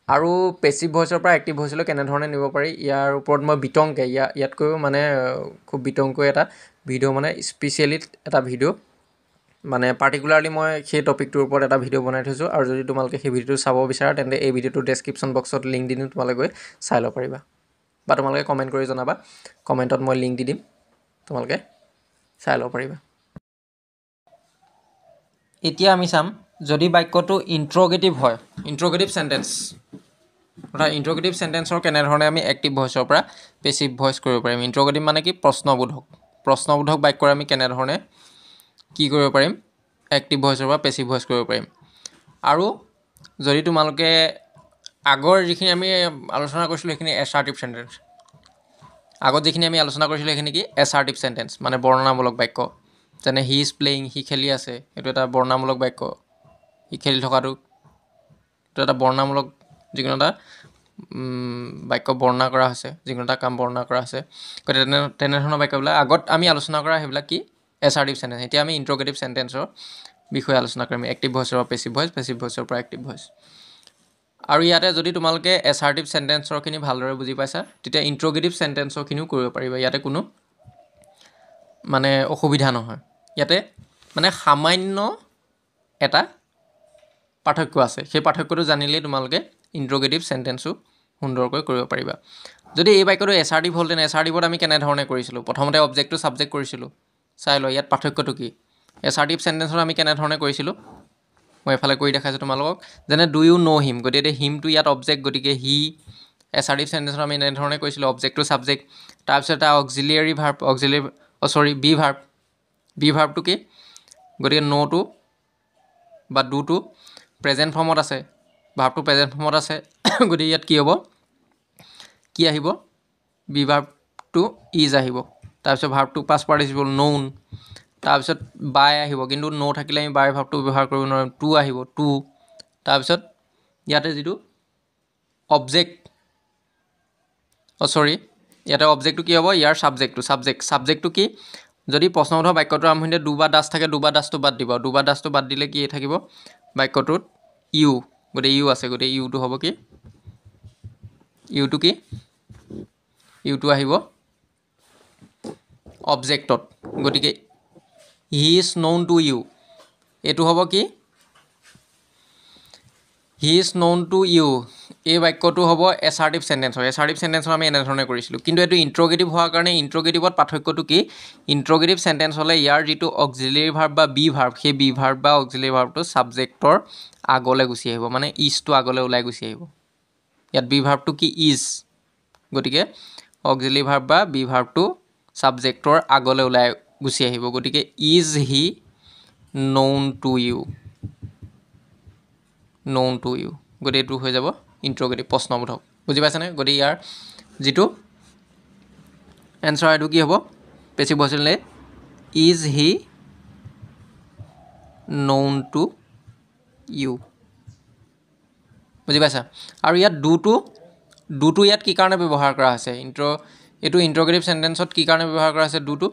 আৰু পেছিভ ভইচৰ পৰা এক্টিভ ভইচলৈ কেনেধৰণে নিব পাৰি ইয়াৰ ওপৰত মই বিতংকৈ ইয়াতকৈও মানে খুব বিতংকৈ এটা ভিডিঅ' মানে স্পেচিয়েলি এটা ভিডিঅ' মানে পাৰ্টিকুলাৰলি মই সেই টপিকটোৰ ওপৰত এটা ভিডিঅ' বনাই থৈছোঁ আৰু যদি তোমালোকে সেই ভিডিঅ'টো চাব বিচাৰা তেন্তে এই ভিডিঅ'টোৰ ডেছক্ৰিপশ্যন বক্সত লিংক দি দিম তোমালোকে গৈ চাই ল'ব পাৰিবা বা তোমালোকে কমেণ্ট কৰি জনাবা কমেণ্টত মই লিংক দি দিম তোমালোকে চাই ল'ব পাৰিবা এতিয়া আমি চাম যদি বাক্যটো ইণ্ট্ৰগেটিভ হয় ইণ্ট্ৰগেটিভ চেণ্টেন্স অৰ্থাৎ ইণ্ট্ৰগেটিভ চেণ্টেন্সৰ কেনেধৰণে আমি এক্টিভ ভইচৰ পৰা পেছিভ ভইচ কৰিব পাৰিম ইণ্ট্ৰগেটিভ মানে কি প্ৰশ্নবোধক বাক্যৰে আমি কেনেধৰণে কি কৰিব পাৰিম এক্টিভ ভইচৰ পৰা পেছিভ ভইচ কৰিব পাৰিম আৰু যদি তোমালোকে আগৰ যিখিনি আমি আলোচনা কৰিছিলোঁ সেইখিনি এছাৰ্টিভ চেণ্টেন্স আগত যিখিনি আমি আলোচনা কৰিছিলোঁ সেইখিনি কি এছাৰ্টিভ চেণ্টেন্স মানে বৰ্ণনামূলক বাক্য যেনে হি ইজ প্লেয়িং সি খেলি আছে এইটো এটা বৰ্ণনামূলক বাক্য সি খেলি থকাটো এইটো এটা বৰ্ণনামূলক যিকোনো এটা বাক্য বৰ্ণনা কৰা হৈছে যিকোনো এটা কাম বৰ্ণনা কৰা হৈছে গতিকে তেনেধৰণৰ বাক্যবিলাক আগত আমি আলোচনা কৰা সেইবিলাক কি এছাৰ্টিভ চেণ্টেন্স এতিয়া আমি ইণ্ট্ৰগেটিভ চেণ্টেন্সৰ বিষয়ে আলোচনা কৰিম এক্টিভ ভইচৰ পৰা পেছিভ ভইচৰ পৰা এক্টিভ ভইচ আৰু ইয়াতে যদি তোমালোকে এছাৰ্টিভ চেণ্টেন্সৰখিনি ভালদৰে বুজি পাইছা তেতিয়া ইণ্ট্ৰগেটিভ চেণ্টেন্সৰখিনিও কৰিব পাৰিবা ইয়াতে কোনো মানে অসুবিধা নহয় ইয়াতে মানে সামান্য এটা পাৰ্থক্য আছে সেই পাৰ্থক্যটো জানিলেই তোমালোকে ইণ্ট্ৰগেটিভ চেণ্টেন্সো সুন্দৰকৈ কৰিব পাৰিবা যদি এই বাক্যটো এছাৰ্টিভ হ'লহেঁতেন এছাৰ্টিভত আমি কেনেধৰণে কৰিছিলোঁ প্ৰথমতে অবজেক্টটো ছাবজেক্ট কৰিছিলোঁ চাই লওঁ ইয়াত পাৰ্থক্যটো কি এছাৰ্টিভ চেণ্টেন্সত আমি কেনেধৰণে কৰিছিলোঁ মই এফালে কৰি দেখাইছোঁ তোমালোকক যেনে ডু ইউ ন' হিম গতিকে হিমটো ইয়াত অবজেক্ট গতিকে হি এছাৰ্টিভ চেণ্টেন্সত আমি এনেধৰণে কৰিছিলোঁ অবজেক্টটো ছাবজেক্ট তাৰপিছত এটা অক্সিলিয়াৰী ভাৰ্ব বি ভাৰ্বটো কি গতিকে ন'টো বা ডুটো প্ৰেজেণ্ট ফৰ্মত আছে ভাৰ্বটো প্ৰেজেণ্ট ফৰ্মত আছে গতিকে ইয়াত কি হ'ব কি আহিব বি ভাৰ্বটো ইজ আহিব তাৰপিছত ভাৰ্বটো পাষ্ট পাৰ্টিচিপল ন'ন তাৰপিছত বাই আহিব কিন্তু ন' থাকিলে আমি বাই ভাৰ্বটো ব্যৱহাৰ কৰিব নোৱাৰিম টু আহিব টু তাৰপিছত ইয়াতে যিটো অবজেক্ট ইয়াতে অবজেক্টটো কি হ'ব ইয়াৰ ছাবজেক্টটো কি যদি প্ৰশ্নবোধক বাক্যটোৰ আৰম্ভণিতে ডু বা ডাছ থাকে ডু বা ডাছটো বাদ দিব ডু বা ডাছটো বাদ দিলে কি থাকিব বাক্যটোত ইউ গতিকে ইউ আছে গতিকে ইউটো হ'ব কি ইউটো আহিব অবজেক্টত গতিকে he is known to you এইটো হ'ব কি he is known to you এই বাক্যটো হ'ব এছাৰ্টিভ চেণ্টেন্সৰ আমি এনেধৰণে কৰিছিলোঁ কিন্তু এইটো ইণ্ট্ৰগেটিভ হোৱাৰ কাৰণে ইণ্ট্ৰগেটিভত পাৰ্থক্যটো কি ইণ্ট্ৰগেটিভ চেণ্টেন্স হ'লে ইয়াৰ যিটো অক্সিলিয়াৰী ভাৰ্ব বা বি ভাৰ্ব সেই বি ভাৰ্ব বা অক্সিলিয়াৰী ভাৰ্বটো ছাবজেক্টৰ আগলৈ গুচি আহিব মানে ইজটো আগলৈ ওলাই গুচি আহিব ইয়াত বি ভাৰ্বটো কি ইজ গতিকে অক্সিলাৰি ভাৰ্ব বা বি ভাৰ্বটো ছাবজেক্টৰ আগলৈ ওলাই গুচি আহিব গতিকে is he known to you গতিকে এইটো হৈ যাব ইণ্ট্ৰগেটিভ প্ৰশ্নবোধক বুজি পাইছেনে গতিকে ইয়াৰ যিটো এনচাৰ এইটো কি হ'ব পেছিভ ভইচ হ'লে is he known to you বুজি পাইছা আৰু ইয়াত ডুটো ইয়াত কি কাৰণে ব্যৱহাৰ কৰা হৈছে এইটো ইণ্ট্ৰগেটিভ সেন্টেন্সত কি কাৰণে ব্যৱহাৰ কৰা হৈছে ডুটো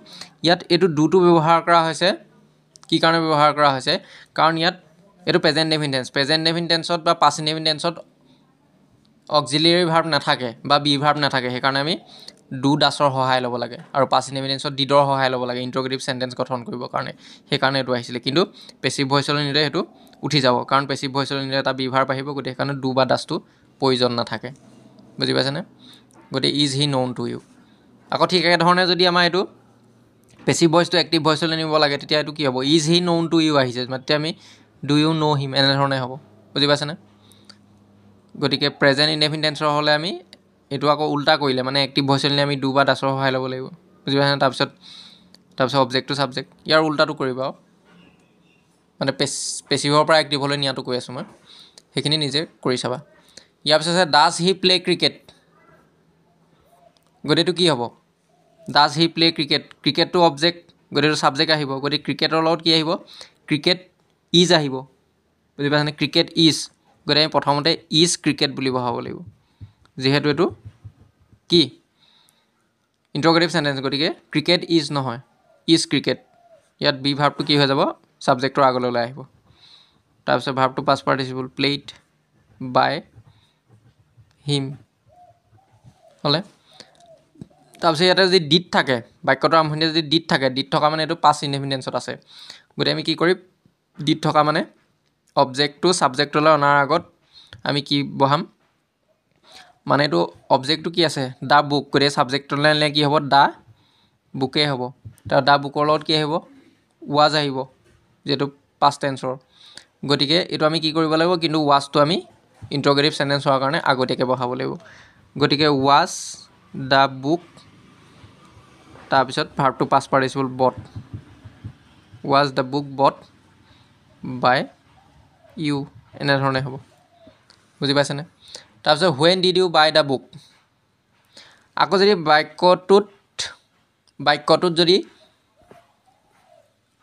ইয়াত এইটো ডুটো ব্যৱহাৰ কৰা হৈছে কি কাৰণে ব্যৱহাৰ কৰা হৈছে কাৰণ ইয়াত এইটো প্ৰেজেন্ট ডেফিনিট টেন্সত বা পাষ্ট ইনডেফিনিট টেন্সত অক্সিলাৰি ভাৰ্ব নাথাকে বা বি ভাৰ্ব নাথাকে সেইকাৰণে আমি ডু ডাছৰ সহায় ল'ব লাগে আৰু পাষ্ট ইনডেফিনিট টেন্সত ডিডৰ সহায় ল'ব লাগে ইণ্ট্ৰগেটিভ সেন্টেন্স গঠন কৰিবৰ কাৰণে সেইকাৰণে এইটো আহিছিলে কিন্তু পেছিভ ভইচলৈ নিলে সেইটো উঠি যাব কাৰণ পেছিভ ভইচলৈ নিলে এটা বি ভাৰ্ব আহিব গতিকে সেইকাৰণে ডু বা ডাছটো প্ৰয়োজন নাথাকে বুজি পাইছেনে গতিকে is he known to you আকৌ ঠিক একেধৰণে যদি আমাৰ এইটো পেছিভ ভইচটো এক্টিভ ভইচলৈ নিব লাগে তেতিয়া এইটো কি হ'ব is he known to you আহিছে তেতিয়া আমি ডু ইউ know him এনেধৰণে হ'ব বুজি পাইছেনে গতিকে প্ৰেজেন্ট ইনডেফিনিট টেন্সৰ হ'লে আমি এইটো আকৌ উল্টা কৰিলে মানে এক্টিভ ভইচলৈ আমি ডু বা ডাছৰ সহায় ল'ব লাগিব বুজি পাইছেনে তাৰপিছত অবজেক্টটো ছাবজেক্ট ইয়াৰ উল্টাটো কৰিবা মানে পেছিভৰ পৰা এক্টিভলৈ নিয়াটো কৈ আছোঁ মই সেইখিনি নিজে কৰি চাবা ইয়াৰ পিছত আছে ডাজ হি প্লে ক্ৰিকেট গতিকে কি হ'ব ডাজ হি প্লে ক্ৰিকেটটো অবজেক্ট গতিকে ছাবজেক্ট আহিব গতিকে ক্ৰিকেটৰ লগত কি আহিব ক্ৰিকেট ইজ আহিব বুজি পাইছেনে ক্ৰিকেট ইজ গতিকে আমি প্ৰথমতে ইজ ক্ৰিকেট বুলি বহাব লাগিব যিহেতু এইটো কি ইণ্ট্ৰগেটিভ সেন্টেন্স গতিকে ক্ৰিকেট ইজ নহয় ইজ ক্ৰিকেট ইয়াত বি ভাৰ্বটো কি হৈ যাব ছাবজেক্টৰ আগলৈ ওলাই আহিব তাৰপিছত ভাৰ্বটো past participle played by him হ'লে তাৰপিছত ইয়াতে যদি ডিড থাকে বাক্যটোৰ আৰম্ভণিতে যদি ডিড থাকে ডিড থকা মানে এইটো পাষ্ট ইনডেফিনিট টেন্সত আছে গতিকে আমি কি কৰিম ডিড থকা মানে অবজেক্টটো ছাবজেক্টলৈ অনাৰ আগত আমি কি বহাম মানে এইটো অবজেক্টটো কি আছে দা বুক গতিকে ছাবজেক্টলৈ আনিলে কি হ'ব দা বুকে হ'ব তাৰ দা বুকৰ লগত কি আহিব ৱাজ আহিব যিহেতু পাষ্ট টেন্সৰ গতিকে এইটো আমি কি কৰিব লাগিব কিন্তু ৱাজটো আমি ইণ্ট্ৰগেটিভ সেন্টেন্স হোৱাৰ কাৰণে আগতীয়াকৈ বহাব লাগিব গতিকে ৱাজ দা বুক তাৰপিছত ভাৰ্বটো past participle bought was the book bought by you এনেধৰণে হ'ব বুজি পাইছেনে তাৰপিছত when did you buy the book আকৌ যদি বাক্যটোত যদি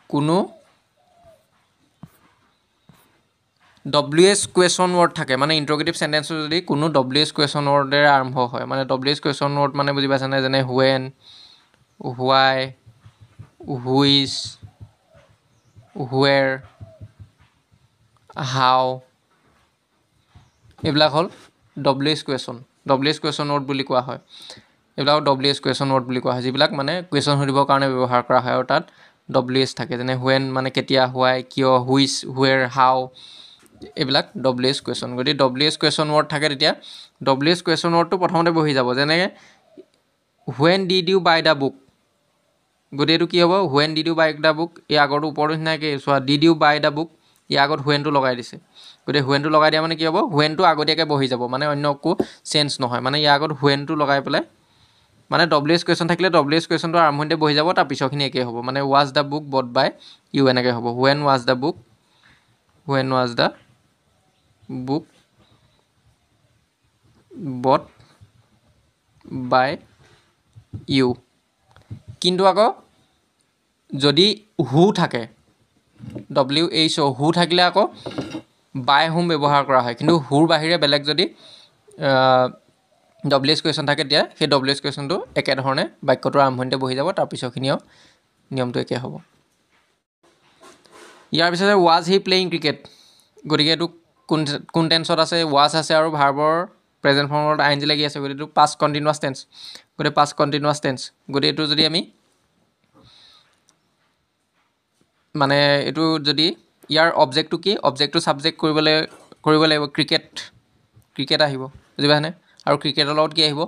কোনো WH কুৱেশ্যন ৱৰ্ড থাকে মানে ইণ্ট্ৰগেটিভ সেন্টেন্সটো যদি কোনো WH কুৱেশ্যন ৱৰ্ডেৰে আৰম্ভ হয় মানে WH কুৱেশ্যন ৱৰ্ড মানে বুজি পাইছেনে যেনে when why which where how এইবিলাক হ'ল WH কুৱেশ্যন ৱৰ্ড বুলি কোৱা হয় এইবিলাকক WH কুৱেশ্যন ৱৰ্ড বুলি কোৱা হয় যিবিলাক মানে কুৱেশ্যন সুধিবৰ কাৰণে ব্যৱহাৰ কৰা হয় আৰু তাত WH থাকে যেনে হুৱেন মানে কেতিয়া হোৱাই কিয় হুইচ হুৱেৰ হাউ এইবিলাক WH কুৱেশ্যন গতিকে WH কুৱেশ্যন ৱৰ্ড থাকে তেতিয়া WH কুৱেশ্যন ৱৰ্ডটো প্ৰথমতে বহি যাব যেনেকৈ when did you buy the book গতিকে এইটো কি হ'ব when did you buy the book এই আগৰটো ওপৰটো নিচিনাকৈ চোৱা did you buy the book ইয়াৰ আগত হুৱেনটো লগাই দিছে গতিকে হুৱেনটো লগাই দিয়া মানে কি হ'ব হুৱেনটো আগতীয়াকৈ বহি যাব মানে অন্য একো চেঞ্জ নহয় মানে ইয়াৰ আগত হুৱেনটো লগাই পেলাই মানে WH কুৱেশ্যন থাকিলে WH কুৱেশ্যনটো আৰম্ভণিতে বহি যাব তাৰ পিছৰখিনি একেই হ'ব মানে was the book bought by U এনেকৈ হ'ব when was the book bought by U কিন্তু আকৌ যদি হু থাকে WH হু থাকিলে আকৌ বাই হোম ব্যৱহাৰ কৰা হয় কিন্তু হুৰ বাহিৰে বেলেগ যদি WH কুৱেশ্যন থাকে তেতিয়া সেই WH কুৱেশ্যনটো একেধৰণে বাক্যটোৰ আৰম্ভণিতে বহি যাব তাৰ পিছৰখিনিও নিয়মটো একে হ'ব ইয়াৰ পিছতে ৱাজ হি প্লেয়িং ক্ৰিকেট গতিকে এইটো কোন টেন্সত আছে ৱাজ আছে আৰু ভাৰ্বৰ প্ৰেজেণ্ট ফৰ্মত ING লাগি আছে গতিকে এইটো পাষ্ট কণ্টিনিউৱাছ টেন্স গতিকে পাষ্ট কণ্টিনিউৱাছ টেন্স গতিকে এইটো যদি আমি মানে এইটো যদি ইয়াৰ অবজেক্টটো কি অবজেক্টটো ছাবজেক্ট কৰিব লাগিব ক্ৰিকেট আহিব বুজি পাইছেনে আৰু ক্ৰিকেটৰ লগত কি আহিব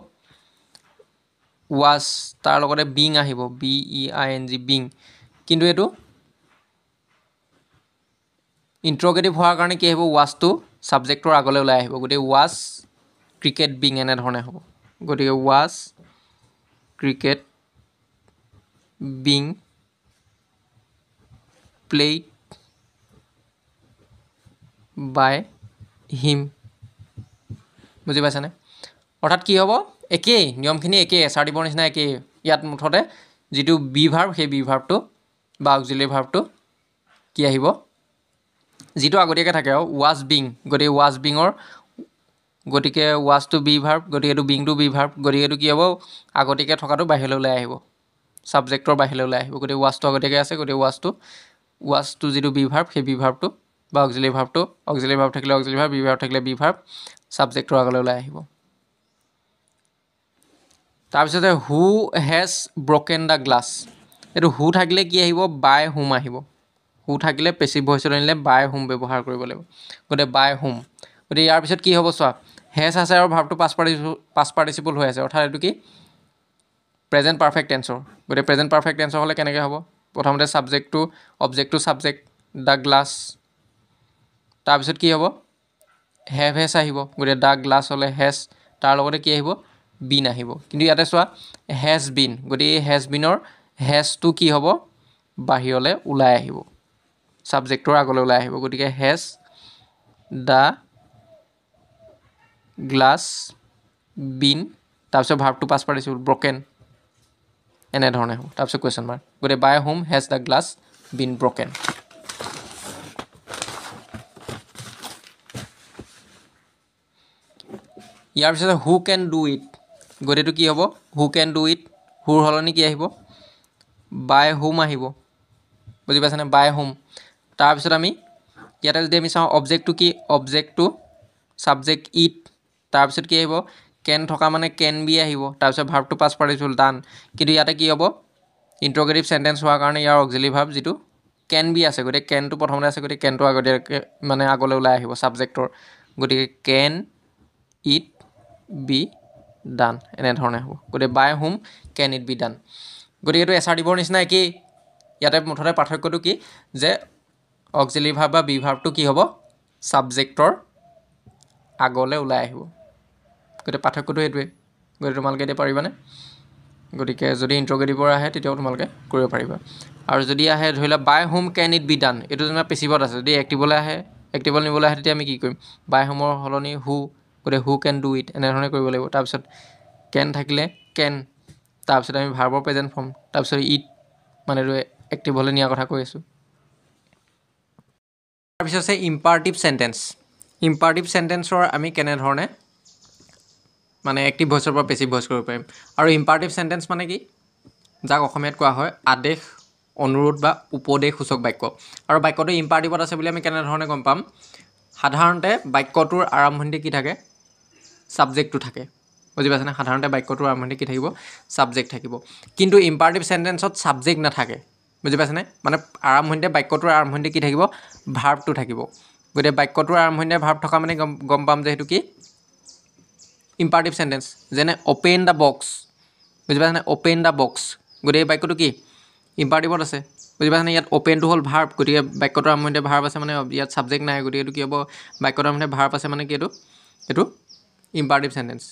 ৱাজ তাৰ লগতে বিং আহিব BEING বিং কিন্তু এইটো ইণ্ট্ৰগেটিভ হোৱাৰ কাৰণে কি আহিব ৱাজটো ছাবজেক্টৰ আগলৈ ওলাই আহিব গতিকে ৱাজ ক্ৰিকেট বিং এনেধৰণে হ'ব গতিকে was cricket being played by him বুজি পাইছানে অৰ্থাৎ কি হ'ব একেই নিয়মখিনি একেই এছাৰ দিবৰ নিচিনা একেই ইয়াত মুঠতে যিটো বি ভাৰ্ব সেই বি ভাৰ্বটো বা অক্সিলিয়াৰী ভাৰ্বটো কি আহিব যিটো আগতীয়াকৈ থাকে আৰু ৱাজ বিং গতিকে ৱাজ বিঙৰ গতিকে ৱাজটো বি ভাৰ্ব গতিকে এইটো বিংটো বি ভাৰ্ব গতিকে এইটো কি হ'ব আগতীয়াকৈ থকাটো বাহিৰলৈ ওলাই আহিব ছাবজেক্টৰ বাহিৰলৈ ওলাই আহিব গতিকে ৱাজটো আগতীয়াকৈ আছে গতিকে ৱাজটো যিটো বি ভাৰ্ব সেই বি ভাৰ্বটো বা অক্সিলিয়াৰী ভাৰ্বটো অক্সিলিয়াৰী ভাৰ্ব থাকিলে অক্সিলিয়াৰী ভাৰ্ব বি ভাৰ্ব থাকিলে বি ভাৰ্ব ছাবজেক্টৰ আগলৈ ওলাই আহিব তাৰপিছতে who has broken the glass এইটো হু থাকিলে কি আহিব বাই হোম আহিব হু থাকিলে পেছিভ ভইচত আনিলে বাই হোম ব্যৱহাৰ কৰিব লাগিব গতিকে বাই হোম গতিকে ইয়াৰ পিছত কি হ'ব চোৱা হেজ আছে আৰু ভাৰ্বটো পাষ্ট পাৰ্টিচিপল হৈ আছে অৰ্থাৎ এইটো কি প্ৰেজেণ্ট পাৰফেক্ট টেন্সৰ গতিকে প্ৰেজেণ্ট পাৰফেক্ট টেন্সৰ হ'লে কেনেকৈ হ'ব প্ৰথমতে ছাবজেক্টটো অবজেক্টটো ছাবজেক্ট দ্য গ্লাছ তাৰপিছত কি হ'ব হেভ হেজ আহিব গতিকে দ্য গ্লাছ হ'লে হেজ তাৰ লগতে কি আহিব বিন আহিব কিন্তু ইয়াতে চোৱা হেজ বিন গতিকে হেজ বিনৰ হেজটো কি হ'ব বাহিৰলৈ ওলাই আহিব ছাবজেক্টৰ আগলৈ ওলাই আহিব গতিকে হেজ দ্য গ্লাছ বিন তাৰপিছত ভাৰ্বটো পাষ্ট পাৰ্টিচিপল ব্ৰকেন এনেধৰণে হ'ব তাৰপিছত কুৱেশ্যন মাৰ্ক গতিকে by whom has the glass been broken ইয়াৰ পিছতে হু কেন ডু ইট গতিকে কি হ'ব হু কেন ডু ইট হুৰ সলনি কি আহিব বাই হোম আহিব বুজি পাইছেনে বাই হোম তাৰপিছত আমি ইয়াতে যদি আমি চাওঁ অবজেক্টটো কি অবজেক্টটো ছাবজেক্ট ইট তাৰপিছত কি আহিব কেন থকা মানে কেন বি আহিব তাৰপিছত ভাৰ্বটো পাষ্ট পাৰ্টিচিপল ডান কিন্তু ইয়াতে কি হ'ব ইণ্ট্ৰগেটিভ চেণ্টেন্স হোৱাৰ কাৰণে ইয়াৰ অক্সিলিয়াৰী ভাৰ্ব যিটো কেন বি আছে গতিকে কেনটো প্ৰথমতে আছে গতিকে কেনটো আগতীয়াকৈ মানে আগলৈ ওলাই আহিব ছাবজেক্টৰ গতিকে কেন ইট বি ডান এনেধৰণে হ'ব গতিকে by whom can it be done গতিকে এইটো এছাৰ দিবৰ নিচিনা একেই ইয়াতে মুঠতে পাৰ্থক্যটো কি যে অক্সিলিয়াৰী ভাৰ্ব বা বি ভাৰ্বটো কি হ'ব ছাবজেক্টৰ আগলৈ ওলাই আহিব গতিকে পাৰ্থক্যটো এইটোৱে গতিকে তোমালোকে এতিয়া পাৰিবানে গতিকে যদি ইণ্ট্ৰগেটিভৰ আহে তেতিয়াও তোমালোকে কৰিব পাৰিবা আৰু যদি আহে ধৰি লোৱা by whom can it be done এইটো যেনিবা পেছিভত আছে যদি এক্টিভলৈ আহে এক্টিভলৈ নিবলৈ আহে তেতিয়া আমি কি কৰিম বাই হোমৰ সলনি হু গতিকে হু কেন ডু ইট এনেধৰণে কৰিব লাগিব তাৰপিছত কেন থাকিলে কেন তাৰপিছত আমি ভাৰ্বৰ প্ৰেজেণ্ট ফৰ্ম তাৰপিছত ইট মানে এইটো এক্টিভলৈ নিয়াৰ কথা কৈ আছোঁ তাৰপিছত আছে ইম্পাৰটিভ চেণ্টেন্স ইম্পাৰটিভ চেণ্টেন্সৰ আমি কেনেধৰণে মানে এক্টিভ ভইচৰ পৰা পেছিভ ভইচ কৰিব পাৰিম আৰু ইম্পাৰটিভ চেণ্টেন্স মানে কি যাক অসমীয়াত কোৱা হয় আদেশ অনুৰোধ বা উপদেশ সূচক বাক্য আৰু বাক্যটো ইম্পাৰটিভত আছে বুলি আমি কেনেধৰণে গম পাম সাধাৰণতে বাক্যটোৰ আৰম্ভণিতে কি থাকে ছাবজেক্টটো থাকে বুজি পাইছেনে সাধাৰণতে বাক্যটোৰ আৰম্ভণিতে কি থাকিব ছাবজেক্ট থাকিব কিন্তু ইম্পাৰটিভ চেণ্টেন্সত ছাবজেক্ট নাথাকে বুজি পাইছেনে মানে আৰম্ভণিতে বাক্যটোৰ আৰম্ভণিতে কি থাকিব ভাৰ্বটো থাকিব গতিকে বাক্যটোৰ আৰম্ভণিতে ভাৰ্ব থকা মানে গম পাম যে সেইটো কি ইম্পাৰটিভ চেণ্টেন্স যেনে অ'পেন দ্য বক্স বুজি পাইছেনে অ'পেন দ্য বক্স গতিকে বাক্যটো কি ইম্পাৰটিভত আছে বুজি পাইছেনে ইয়াত অ'পেনটো হ'ল ভাৰ্ব গতিকে বাক্যটোৰ আৰম্ভণিতে ভাৰ্ব আছে মানে ইয়াত ছাবজেক্ট নাই গতিকে এইটো কি হ'ব বাক্যটোৰ আৰম্ভণিতে ভাৰ্ব আছে মানে কি এইটো ইম্পাৰটিভ চেণ্টেন্স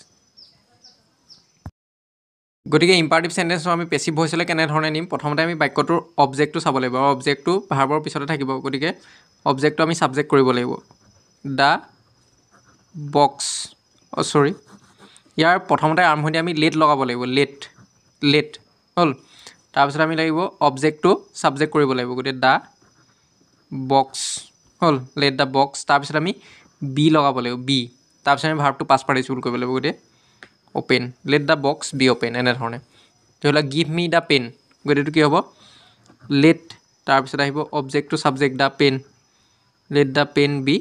গতিকে ইম্পাৰটিভ চেণ্টেন্সটো আমি পেছিভ ভইচলৈ কেনেধৰণে নিম প্ৰথমতে আমি বাক্যটোৰ অবজেক্টটো চাব লাগিব আৰু অবজেক্টটো ভাৰ্বৰ পিছতে থাকিব গতিকে অবজেক্টটো আমি ছাবজেক্ট কৰিব লাগিব দ্য বক্স ইয়াৰ প্ৰথমতে আৰম্ভণিতে আমি লেট লগাব লাগিব লেট হ'ল তাৰপিছত আমি লাগিব অবজেক্টটো ছাবজেক্ট কৰিব লাগিব গতিকে দ্য বক্স হ'ল লেট দ্য বক্স তাৰপিছত আমি বি লগাব লাগিব বি তাৰপিছত আমি ভাৰ্বটো পাষ্ট পাৰ্টিচিপল কৰিব লাগিব গতিকে open let the box be open এনেধৰণে ধৰি লওক গিভ মি দ্য পেন গতিকে কি হ'ব লেট তাৰপিছত আহিব অবজেক্টটো subject the pen let the pen B